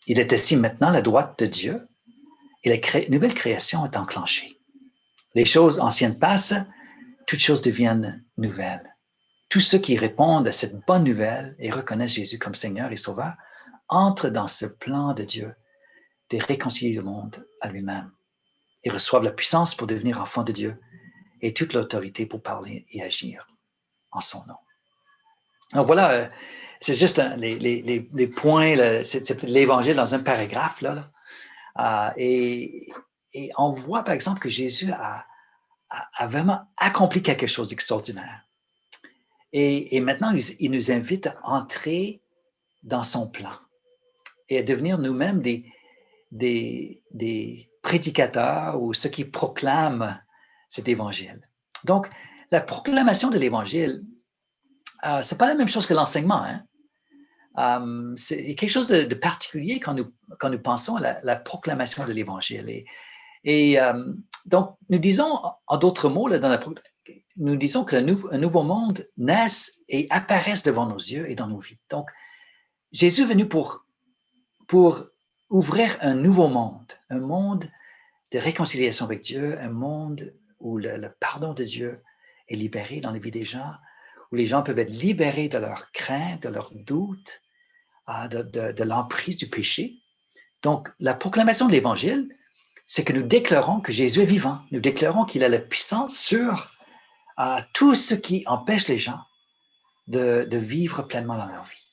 Il est assis maintenant à la droite de Dieu et la nouvelle création est enclenchée. Les choses anciennes passent, toutes choses deviennent nouvelles. Tous ceux qui répondent à cette bonne nouvelle et reconnaissent Jésus comme Seigneur et Sauveur entrent dans ce plan de Dieu de réconcilier le monde à lui-même. Ils reçoivent la puissance pour devenir enfants de Dieu et toute l'autorité pour parler et agir en son nom. Donc voilà, c'est juste les points, c'est l'Évangile dans un paragraphe. Et on voit par exemple que Jésus a vraiment accompli quelque chose d'extraordinaire. Et maintenant, il nous invite à entrer dans son plan et à devenir nous-mêmes des prédicateurs ou ceux qui proclament cet évangile. Donc, la proclamation de l'évangile, ce n'est pas la même chose que l'enseignement. Hein? C'est quelque chose de particulier quand nous pensons à la proclamation de l'évangile. Donc, nous disons, en d'autres mots, nous disons que un nouveau monde naisse et apparaisse devant nos yeux et dans nos vies. Donc, Jésus est venu pour ouvrir un nouveau monde, un monde de réconciliation avec Dieu, un monde où le pardon de Dieu est libéré dans la vie des gens, où les gens peuvent être libérés de leurs craintes, de leurs doutes, de l'emprise du péché. Donc, la proclamation de l'Évangile, c'est que nous déclarons que Jésus est vivant. Nous déclarons qu'il a la puissance sur tout ce qui empêche les gens de vivre pleinement dans leur vie.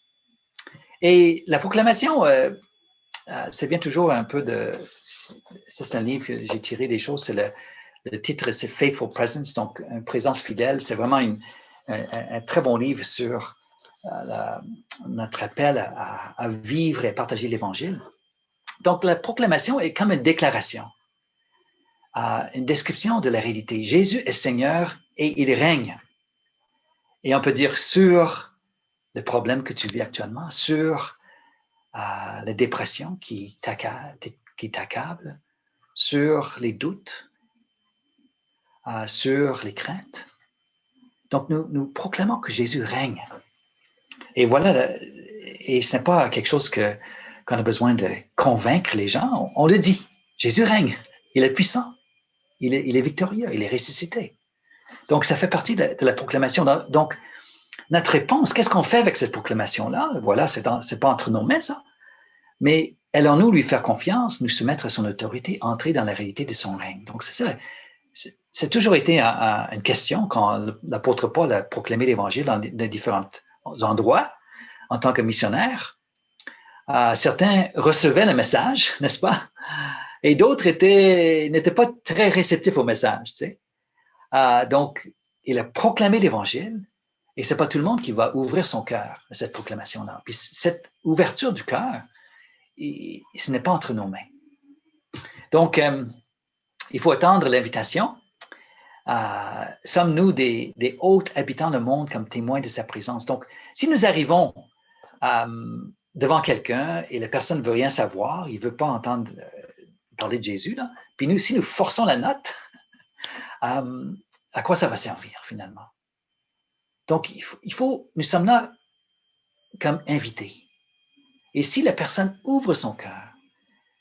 Et la proclamation, c'est bien toujours un peu c'est un livre que j'ai tiré des choses, le titre, c'est Faithful Presence, donc une présence fidèle. C'est vraiment un très bon livre sur notre appel à vivre et à partager l'Évangile. Donc, la proclamation est comme une déclaration, une description de la réalité. Jésus est Seigneur et il règne. Et on peut dire sur le problème que tu vis actuellement, sur la dépression qui t'accable, sur les doutes, sur les craintes. Donc, nous proclamons que Jésus règne. Et voilà, et ce n'est pas quelque chose qu'on a besoin de convaincre les gens. On le dit, Jésus règne, il est puissant, il est victorieux, il est ressuscité. Donc, ça fait partie de la proclamation. Donc, notre réponse, qu'est-ce qu'on fait avec cette proclamation-là? Voilà, c'est pas entre nos mains, ça. Mais allons-nous lui faire confiance, nous soumettre à son autorité, entrer dans la réalité de son règne? Donc, c'est ça. C'est toujours été une question quand l'apôtre Paul a proclamé l'Évangile dans différents endroits en tant que missionnaire. Certains recevaient le message, n'est-ce pas? Et d'autres n'étaient pas très réceptifs au message. Tu sais? Donc, il a proclamé l'Évangile et ce n'est pas tout le monde qui va ouvrir son cœur à cette proclamation-là. Puis cette ouverture du cœur, ce n'est pas entre nos mains. Donc, il faut attendre l'invitation. Sommes-nous des hôtes habitant le monde comme témoins de sa présence? Donc, si nous arrivons devant quelqu'un et la personne ne veut rien savoir, il ne veut pas entendre parler de Jésus, là, puis si nous forçons la note, à quoi ça va servir finalement? Donc, nous sommes là comme invités. Et si la personne ouvre son cœur,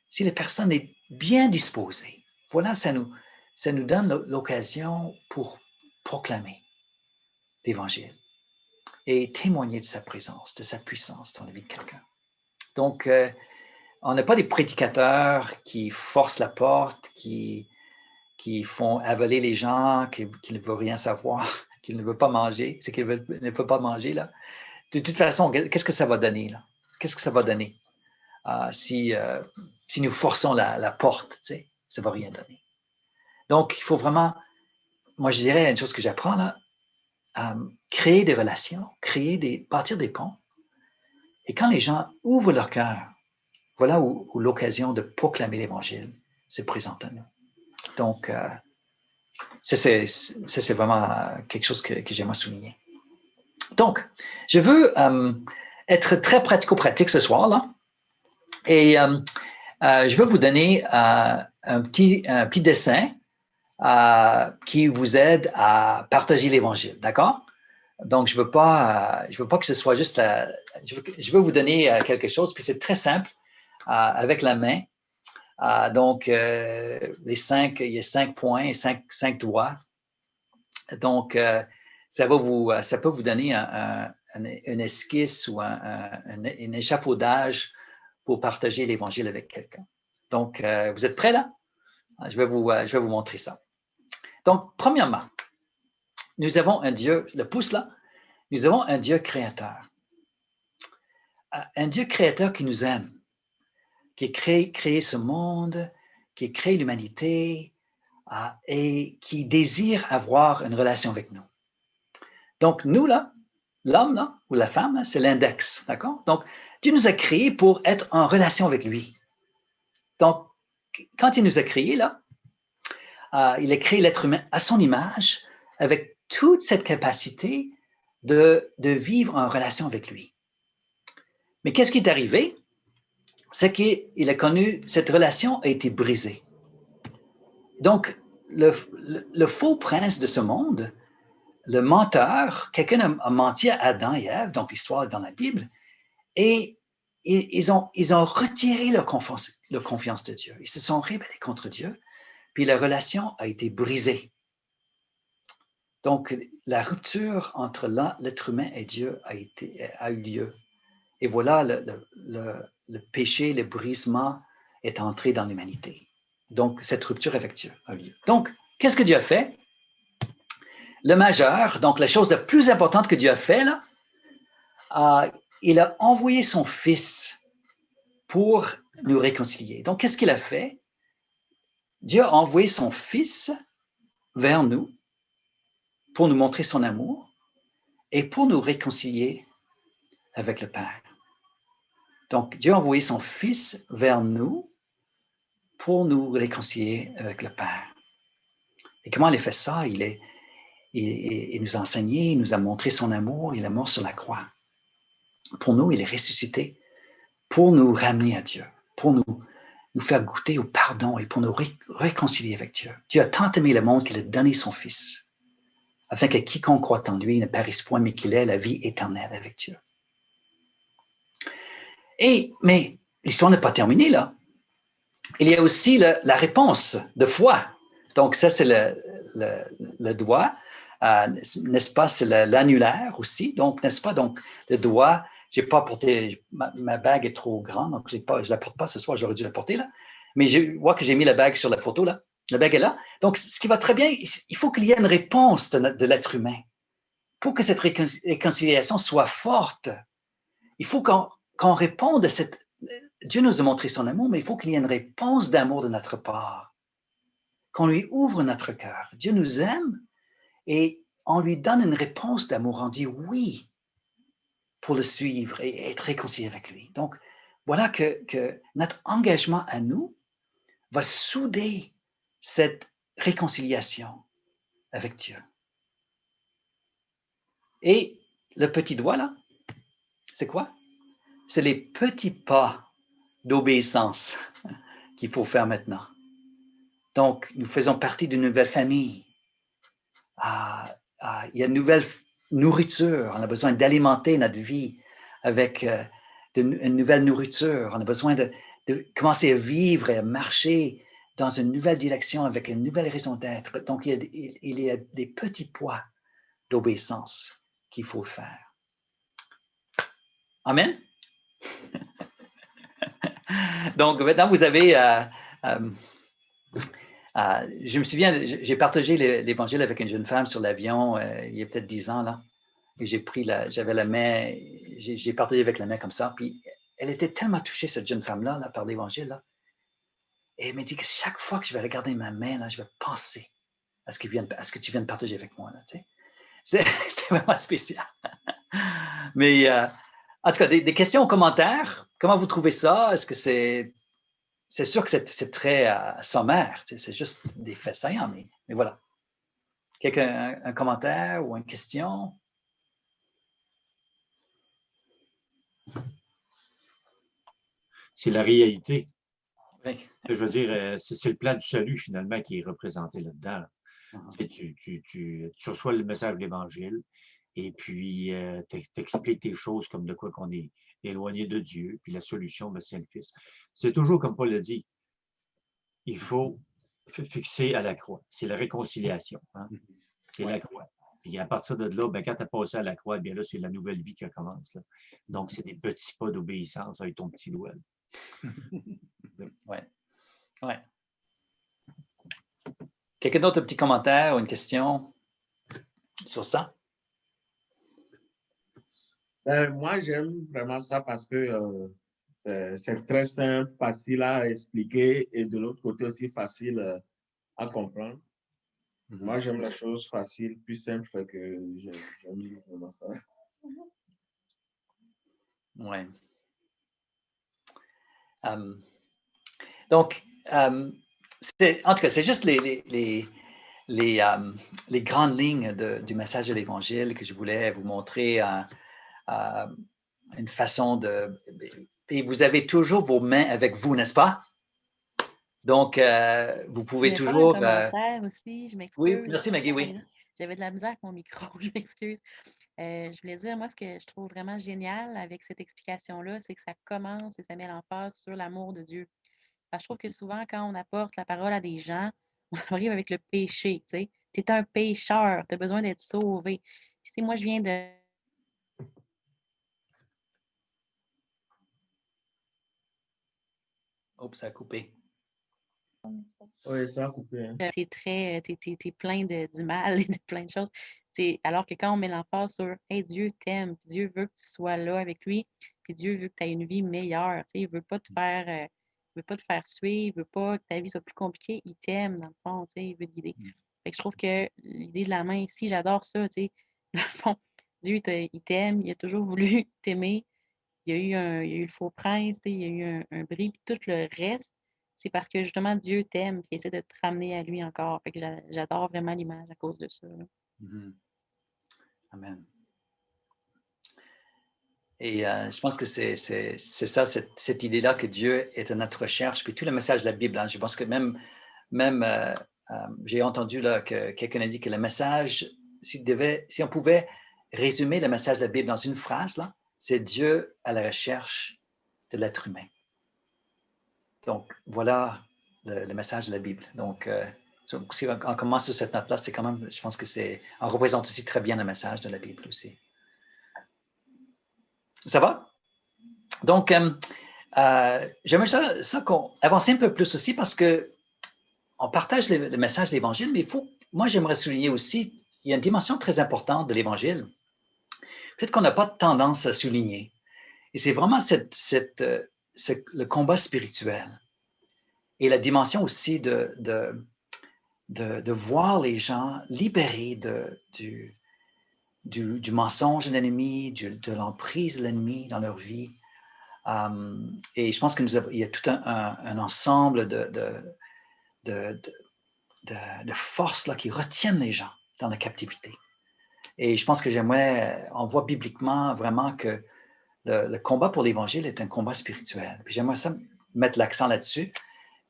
si la personne est bien disposée, voilà, ça nous donne l'occasion pour proclamer l'Évangile et témoigner de sa présence, de sa puissance dans la vie de quelqu'un. Donc, on n'a pas des prédicateurs qui forcent la porte, qui font avaler les gens, qui ne veulent rien savoir, qui ne veulent pas manger, ce qu'ils ne veulent pas manger, là. De toute façon, qu'est-ce que ça va donner, là? Qu'est-ce que ça va donner? si nous forçons la porte, tu sais, ça ne va rien donner. Donc, il faut vraiment, moi je dirais une chose que j'apprends là, créer des relations, bâtir des ponts. Et quand les gens ouvrent leur cœur, voilà où l'occasion de proclamer l'Évangile se présente à nous. Donc, ça, c'est vraiment quelque chose que j'aimerais souligner. Donc, je veux être très pratico-pratique ce soir, là. Et je veux vous donner un petit dessin qui vous aide à partager l'Évangile, d'accord? Donc, je veux pas que ce soit juste... je veux vous donner quelque chose, puis c'est très simple, avec la main. Donc, il y a 5 points, 5 doigts. Donc, ça peut vous donner une esquisse ou un échafaudage pour partager l'Évangile avec quelqu'un. Donc, vous êtes prêts là? Je vais vous montrer ça. Donc, premièrement, nous avons un Dieu, le pouce là, nous avons un Dieu créateur. Un Dieu créateur qui nous aime, qui a créé ce monde, qui a créé l'humanité et qui désire avoir une relation avec nous. Donc, nous, là, l'homme, là, ou la femme, là, c'est l'index, d'accord? Donc, Dieu nous a créés pour être en relation avec lui. Donc, quand il nous a créés, là, il a créé l'être humain à son image, avec toute cette capacité de vivre en relation avec lui. Mais qu'est-ce qui est arrivé? C'est qu'il a connu, cette relation a été brisée. Donc, le faux prince de ce monde, le menteur, quelqu'un a menti à Adam et Ève, donc l'histoire est dans la Bible, et ils ont retiré leur confiance de Dieu. Ils se sont rebellés contre Dieu, puis la relation a été brisée. Donc, la rupture entre l'être humain et Dieu a eu lieu. Et voilà, le péché, le brisement est entré dans l'humanité. Donc, cette rupture avec Dieu a eu lieu. Donc, qu'est-ce que Dieu a fait? Le majeur, donc la chose la plus importante que Dieu a fait, là, il a envoyé son Fils pour nous réconcilier. Donc, qu'est-ce qu'il a fait? Dieu a envoyé son Fils vers nous pour nous montrer son amour et pour nous réconcilier avec le Père. Donc, Dieu a envoyé son Fils vers nous pour nous réconcilier avec le Père. Et comment il a fait ça? Il nous a enseigné, il nous a montré son amour, il est mort sur la croix. Pour nous, il est ressuscité pour nous ramener à Dieu, pour nous faire goûter au pardon et pour nous réconcilier avec Dieu. Dieu a tant aimé le monde qu'il a donné son Fils, afin que quiconque croit en lui ne périsse point, mais qu'il ait la vie éternelle avec Dieu. Mais l'histoire n'est pas terminée là. Il y a aussi la réponse de foi. Donc ça, c'est le doigt. N'est-ce pas, c'est l'annulaire aussi. Donc, n'est-ce pas, donc le doigt, j'ai pas porté, ma bague est trop grande, donc je ne la porte pas ce soir, j'aurais dû la porter là. Mais je vois que j'ai mis la bague sur la photo là. La bague est là. Donc, ce qui va très bien, il faut qu'il y ait une réponse de l'être humain. Pour que cette réconciliation soit forte, il faut qu'on réponde à cette... Dieu nous a montré son amour, mais il faut qu'il y ait une réponse d'amour de notre part. Qu'on lui ouvre notre cœur. Dieu nous aime et on lui donne une réponse d'amour. On dit oui pour le suivre et être réconcilié avec lui. Donc, voilà que notre engagement à nous va souder cette réconciliation avec Dieu. Et le petit doigt, là, c'est quoi? C'est les petits pas d'obéissance qu'il faut faire maintenant. Donc, nous faisons partie d'une nouvelle famille. Il y a une nouvelle nourriture. On a besoin d'alimenter notre vie avec une nouvelle nourriture. On a besoin de commencer à vivre et à marcher dans une nouvelle direction avec une nouvelle raison d'être. Donc, il y a des petits poids d'obéissance qu'il faut faire. Amen? Donc, maintenant, vous avez... je me souviens, j'ai partagé l'Évangile avec une jeune femme sur l'avion il y a peut-être 10 ans, là. Et j'avais la main, j'ai partagé avec la main comme ça. Puis elle était tellement touchée, cette jeune femme-là, là, par l'Évangile. Là. Et elle m'a dit que chaque fois que je vais regarder ma main, là, je vais penser à ce que tu viens de partager avec moi. Là, tu sais. C'était vraiment spécial. Mais en tout cas, des questions aux commentaires. Comment vous trouvez ça? Est-ce que c'est sûr que c'est très sommaire. Tu sais, c'est juste des faits saillants, mais voilà. Quelqu'un, un commentaire ou une question? C'est la réalité. Oui. Je veux dire, c'est le plan du salut, finalement, qui est représenté là-dedans. Tu reçois le message de l'Évangile et puis t'expliques tes choses comme de quoi qu'on est éloigné de Dieu, puis la solution, c'est le Fils. C'est toujours comme Paul l'a dit, il faut fixer à la croix. C'est la réconciliation. Hein? C'est la croix. Puis à partir de là, quand tu as passé à la croix, bien là, c'est la nouvelle vie qui commence. Là. Donc, c'est des petits pas d'obéissance avec ton petit doigt. Oui. Ouais. Quelqu'un d'autre, un petit commentaire ou une question sur ça? Moi, j'aime vraiment ça parce que c'est très simple, facile à expliquer et de l'autre côté aussi facile à comprendre. Moi, j'aime les choses faciles, plus simples, fait que j'aime vraiment ça. Oui. Donc, en tout cas, c'est juste les grandes lignes du message de l'Évangile que je voulais vous montrer une façon de... Et vous avez toujours vos mains avec vous, n'est-ce pas? Donc, vous pouvez toujours... un commentaire aussi, je m'excuse. Oui, merci Maggie, oui. J'avais de la misère avec mon micro, je m'excuse. Je voulais dire, moi, ce que je trouve vraiment génial avec cette explication-là, c'est que ça commence et ça met l'emphase sur l'amour de Dieu. Parce que je trouve que souvent, quand on apporte la parole à des gens, on arrive avec le péché, tu sais. Tu es un pécheur, tu as besoin d'être sauvé. Si moi, je viens de... Oh, ça a coupé. Oui, ça a coupé. Hein. T'es plein du mal et de plein de choses. Alors que quand on met l'emphase sur hey, Dieu t'aime, puis Dieu veut que tu sois là avec lui, puis Dieu veut que tu aies une vie meilleure. Il ne veut pas te faire suivre, il ne veut pas que ta vie soit plus compliquée. Il t'aime, dans le fond, il veut te guider. Fait que je trouve que l'idée de la main ici, j'adore ça. Dans le fond, Dieu, il t'aime, il a toujours voulu t'aimer. Il y a eu le faux prince, il y a eu un bris, puis tout le reste. C'est parce que justement Dieu t'aime et essaie de te ramener à lui encore. Fait que j'adore vraiment l'image à cause de ça. Amen. Et je pense que c'est ça, cette idée-là que Dieu est à notre recherche. Puis tout le message de la Bible, hein, je pense que même j'ai entendu là, que quelqu'un a dit que le message, si on pouvait résumer le message de la Bible dans une phrase, là, c'est Dieu à la recherche de l'être humain. Donc, voilà le message de la Bible. Donc, si on commence sur cette note-là, c'est quand même, je pense que on représente aussi très bien le message de la Bible aussi. Ça va? Donc, j'aimerais ça qu'on avance un peu plus aussi parce que on partage le message de l'Évangile, mais moi, j'aimerais souligner aussi, il y a une dimension très importante de l'Évangile, peut-être qu'on n'a pas tendance à souligner. Et c'est vraiment le combat spirituel et la dimension aussi de voir les gens libérés du mensonge de l'ennemi, de l'emprise de l'ennemi dans leur vie. Et je pense qu'il y a tout un ensemble de forces là, qui retiennent les gens dans la captivité. Et je pense que on voit bibliquement vraiment que le combat pour l'Évangile est un combat spirituel. Puis j'aimerais ça mettre l'accent là-dessus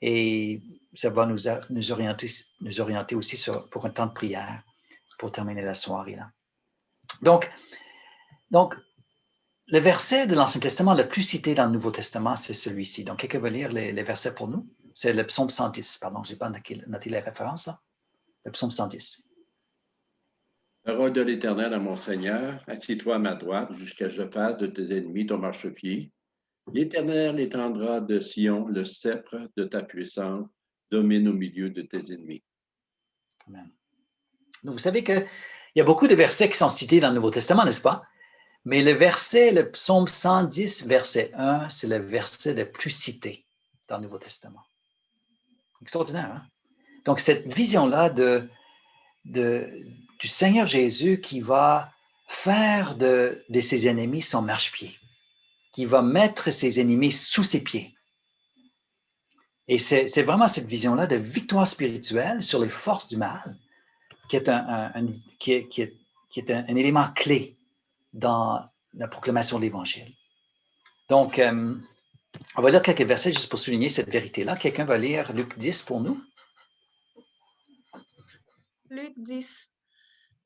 et ça va nous orienter aussi pour un temps de prière pour terminer la soirée. Là. Donc, le verset de l'Ancien Testament le plus cité dans le Nouveau Testament, c'est celui-ci. Donc, quelqu'un veut lire les versets pour nous? C'est le psaume 110. Pardon, je n'ai pas noté les références là. Le psaume 110. Parole de l'Éternel à mon Seigneur, assis-toi à ma droite jusqu'à ce que je fasse de tes ennemis ton marchepied. L'Éternel étendra de Sion le sceptre de ta puissance, domine au milieu de tes ennemis. Amen. Donc, vous savez qu'il y a beaucoup de versets qui sont cités dans le Nouveau Testament, n'est-ce pas? Mais le psaume 110, verset 1, c'est le verset le plus cité dans le Nouveau Testament. Extraordinaire, hein? Donc, cette vision-là du Seigneur Jésus qui va faire de ses ennemis son marchepied, qui va mettre ses ennemis sous ses pieds. Et c'est vraiment cette vision-là de victoire spirituelle sur les forces du mal qui est un élément clé dans la proclamation de l'Évangile. Donc, on va lire quelques versets juste pour souligner cette vérité-là. Quelqu'un va lire Luc 10 pour nous? Luc 10.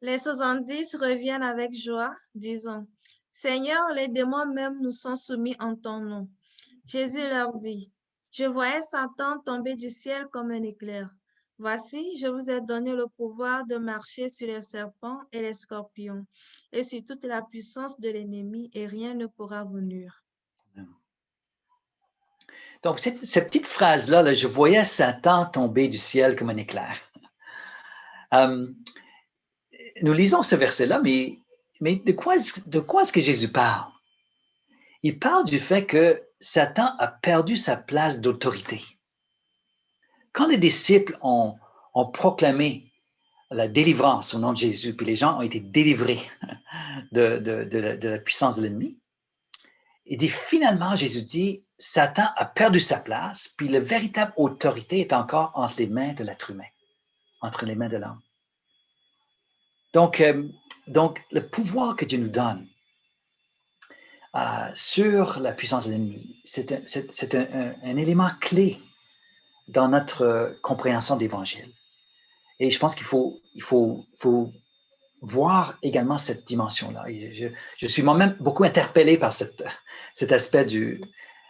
Les 70 reviennent avec joie, disant, « Seigneur, les démons même nous sont soumis en ton nom. » Jésus leur dit, « Je voyais Satan tomber du ciel comme un éclair. Voici, je vous ai donné le pouvoir de marcher sur les serpents et les scorpions, et sur toute la puissance de l'ennemi, et rien ne pourra vous nuire. » Donc, cette petite phrase-là, là, je voyais Satan tomber du ciel comme un éclair. Nous lisons ce verset-là, mais de quoi est-ce que Jésus parle? Il parle du fait que Satan a perdu sa place d'autorité. Quand les disciples ont proclamé la délivrance au nom de Jésus, puis les gens ont été délivrés de la puissance de l'ennemi, il dit finalement, Jésus dit, Satan a perdu sa place, puis la véritable autorité est encore entre les mains de l'être humain, entre les mains de l'homme. Donc, le pouvoir que Dieu nous donne sur la puissance de l'ennemi, c'est un élément clé dans notre compréhension de l'Évangile. Et je pense qu'il faut voir également cette dimension-là. Je suis moi-même beaucoup interpellé par cet aspect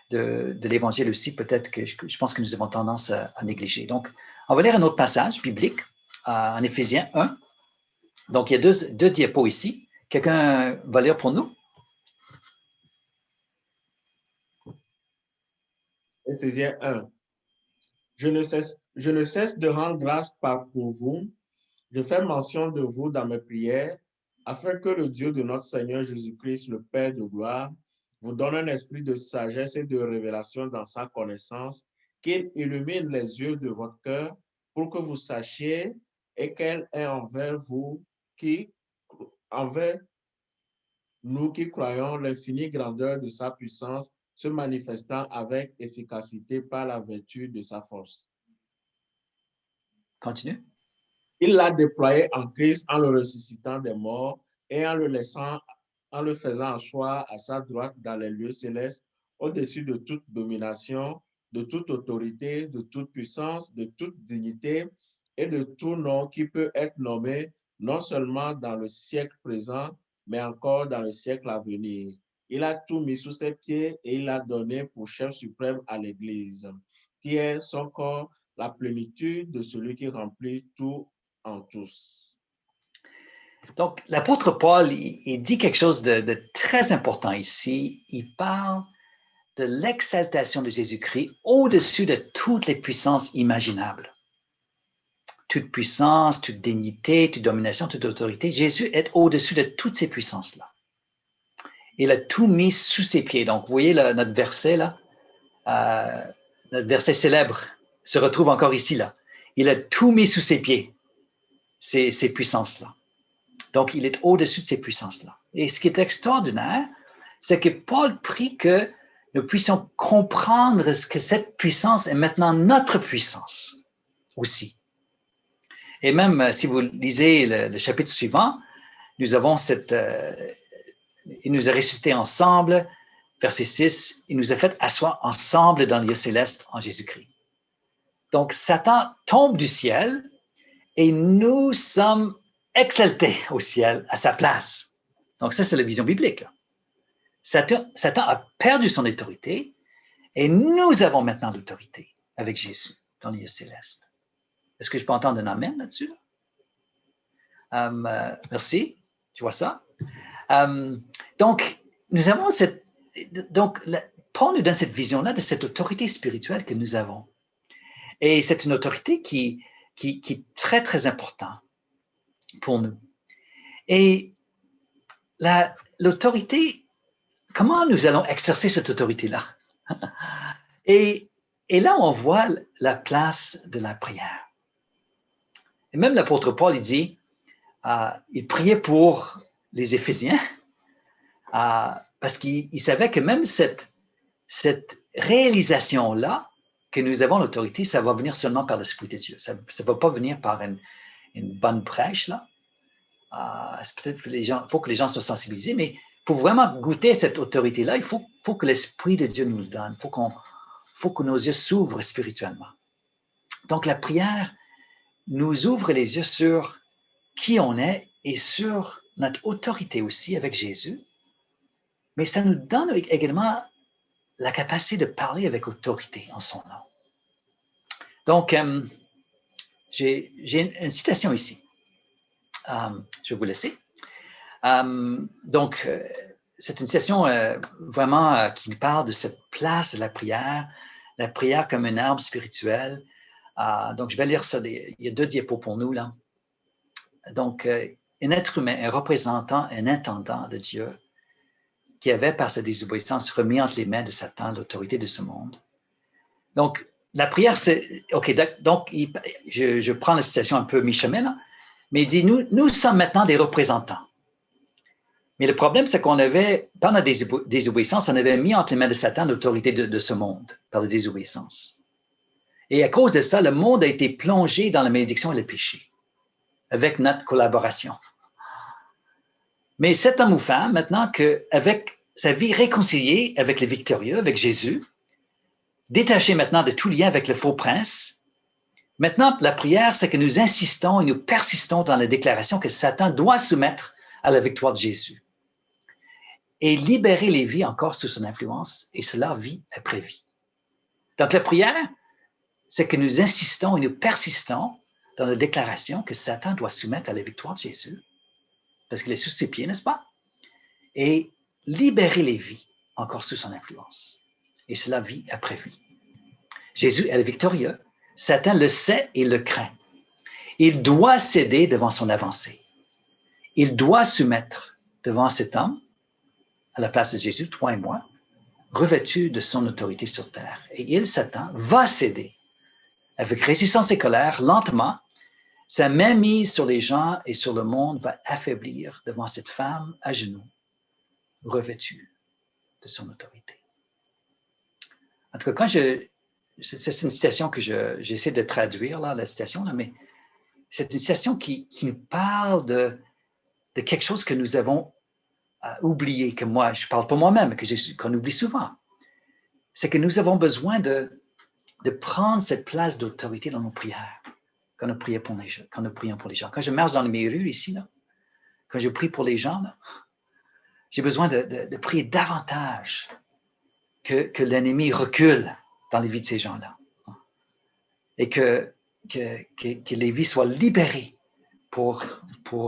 de l'Évangile aussi, peut-être que je pense que nous avons tendance à négliger. Donc, on va lire un autre passage biblique en Éphésiens 1. Donc, il y a deux diapos ici. Quelqu'un va lire pour nous? Éphésiens 1. Je ne cesse de rendre grâce pour vous. Je fais mention de vous dans mes prières, afin que le Dieu de notre Seigneur Jésus-Christ, le Père de gloire, vous donne un esprit de sagesse et de révélation dans sa connaissance, qu'il illumine les yeux de votre cœur pour que vous sachiez et quelle est envers nous qui croyons l'infinie grandeur de sa puissance, se manifestant avec efficacité par la vertu de sa force. Continue. Il l'a déployé en Christ en le ressuscitant des morts et en le faisant asseoir à sa droite dans les lieux célestes, au-dessus de toute domination, de toute autorité, de toute puissance, de toute dignité et de tout nom qui peut être nommé non seulement dans le siècle présent, mais encore dans le siècle à venir. Il a tout mis sous ses pieds et il l'a donné pour chef suprême à l'Église, qui est son corps, la plénitude de celui qui remplit tout en tous. Donc, l'apôtre Paul, il dit quelque chose de très important ici. Il parle de l'exaltation de Jésus-Christ au-dessus de toutes les puissances imaginables. Toute puissance, toute dignité, toute domination, toute autorité. Jésus est au-dessus de toutes ces puissances-là. Il a tout mis sous ses pieds. Donc, vous voyez notre verset là, notre verset célèbre se retrouve encore ici là. Il a tout mis sous ses pieds, ces puissances-là. Donc, il est au-dessus de ces puissances-là. Et ce qui est extraordinaire, c'est que Paul prie que nous puissions comprendre que cette puissance est maintenant notre puissance aussi. Et même si vous lisez le chapitre suivant, nous avons il nous a ressuscités ensemble, verset 6, il nous a fait asseoir ensemble dans le lieu céleste en Jésus-Christ. Donc, Satan tombe du ciel et nous sommes exaltés au ciel à sa place. Donc, ça, c'est la vision biblique. Satan a perdu son autorité et nous avons maintenant l'autorité avec Jésus dans le lieu céleste. Est-ce que je peux entendre un amen là-dessus? Merci. Tu vois ça? Donc, nous avons Paul nous donne cette vision-là de cette autorité spirituelle que nous avons. Et c'est une autorité qui est très, très importante pour nous. Et la l'autorité, comment nous allons exercer cette autorité-là? Et là, on voit la place de la prière. Et même l'apôtre Paul, il dit, il priait pour les Éphésiens, parce qu'il savait que même cette réalisation-là, que nous avons l'autorité, ça va venir seulement par l'Esprit de Dieu. Ça ne va pas venir par une bonne prêche, là. C'est peut-être que faut que les gens soient sensibilisés, mais pour vraiment goûter cette autorité-là, il faut que l'Esprit de Dieu nous le donne. Il faut que nos yeux s'ouvrent spirituellement. Donc, la prière nous ouvre les yeux sur qui on est et sur notre autorité aussi avec Jésus, mais ça nous donne également la capacité de parler avec autorité en son nom. Donc, j'ai une citation ici. Je vais vous laisser. Donc, c'est une citation vraiment qui parle de cette place de la prière comme une arme spirituelle. Donc, je vais lire ça. Il y a 2 diapos pour nous, là. Donc, un être humain, un représentant, un intendant de Dieu, qui avait, par sa désobéissance, remis entre les mains de Satan l'autorité de ce monde. Donc, la prière, c'est... OK, donc, je prends la citation un peu mi-chemin, là, mais il dit, nous sommes maintenant des représentants. Mais le problème, c'est qu'on avait, par la désobéissance, on avait mis entre les mains de Satan l'autorité de ce monde, par la désobéissance. Et à cause de ça, le monde a été plongé dans la malédiction et le péché, avec notre collaboration. Mais cet homme ou femme, maintenant qu'avec sa vie réconciliée avec le victorieux, avec Jésus, détaché maintenant de tout lien avec le faux prince, maintenant, la prière, c'est que nous insistons et nous persistons dans la déclaration que Satan doit soumettre à la victoire de Jésus et libérer les vies encore sous son influence, et cela vie après vie. Donc, la prière, c'est que nous insistons et nous persistons dans la déclaration que Satan doit soumettre à la victoire de Jésus, parce qu'il est sous ses pieds, n'est-ce pas? Et libérer les vies encore sous son influence. Et cela vie après vie. Jésus est le victorieux. Satan le sait et le craint. Il doit céder devant son avancée. Il doit soumettre devant cet homme, à la place de Jésus, toi et moi, revêtu de son autorité sur terre. Et il, Satan, va céder avec résistance et colère, lentement. Sa main mise sur les gens et sur le monde va affaiblir devant cette femme à genoux, revêtue de son autorité. En tout cas, c'est une citation que j'essaie de traduire, là, la citation, là, mais c'est une citation qui nous parle de quelque chose que nous avons oublié, que moi, je parle pour moi-même, qu'on oublie souvent. C'est que nous avons besoin de prendre cette place d'autorité dans nos prières. Quand nous prions pour les gens. Quand je marche dans mes rues ici, là, quand je prie pour les gens, là, j'ai besoin de prier davantage que l'ennemi recule dans les vies de ces gens-là. Et que les vies soient libérées pour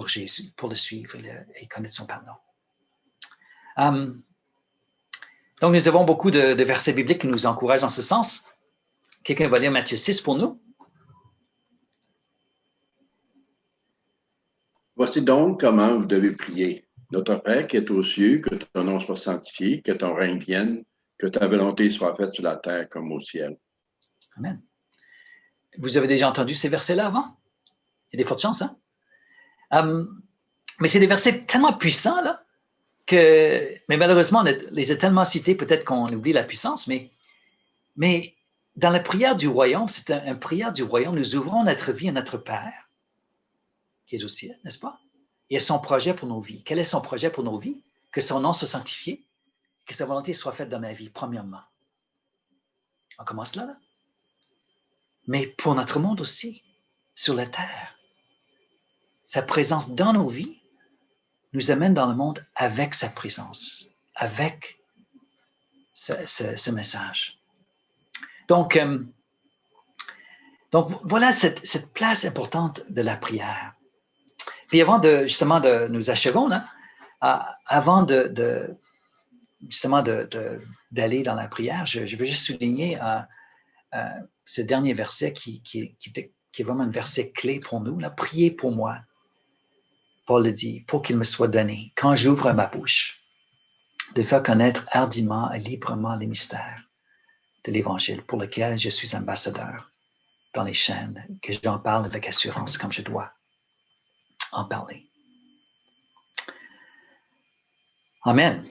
Jésus, pour le suivre et connaître son pardon. Donc, nous avons beaucoup de versets bibliques qui nous encouragent dans ce sens. Quelqu'un va lire Matthieu 6 pour nous? Voici donc comment vous devez prier. Notre Père qui est aux cieux, que ton nom soit sanctifié, que ton règne vienne, que ta volonté soit faite sur la terre comme au ciel. Amen. Vous avez déjà entendu ces versets-là avant? Il y a des fortes chances, hein? Mais c'est des versets tellement puissants, là, mais malheureusement, on les a tellement cités, peut-être qu'on oublie la puissance, mais dans la prière du royaume, c'est une prière du royaume, nous ouvrons notre vie à notre Père, qui est au ciel, n'est-ce pas? Et à son projet pour nos vies. Quel est son projet pour nos vies? Que son nom soit sanctifié, que sa volonté soit faite dans ma vie, premièrement. On commence là. Mais pour notre monde aussi, sur la terre. Sa présence dans nos vies nous amène dans le monde avec sa présence, avec ce message. Donc voilà cette place importante de la prière. Puis avant justement de nous achevons, là, avant d'aller dans la prière, je veux juste souligner ce dernier verset qui est vraiment un verset clé pour nous. Priez pour moi, Paul le dit, pour qu'il me soit donné, quand j'ouvre ma bouche, de faire connaître hardiment et librement les mystères de l'Évangile pour lequel je suis ambassadeur dans les chaînes, que j'en parle avec assurance comme je dois en parler. Amen.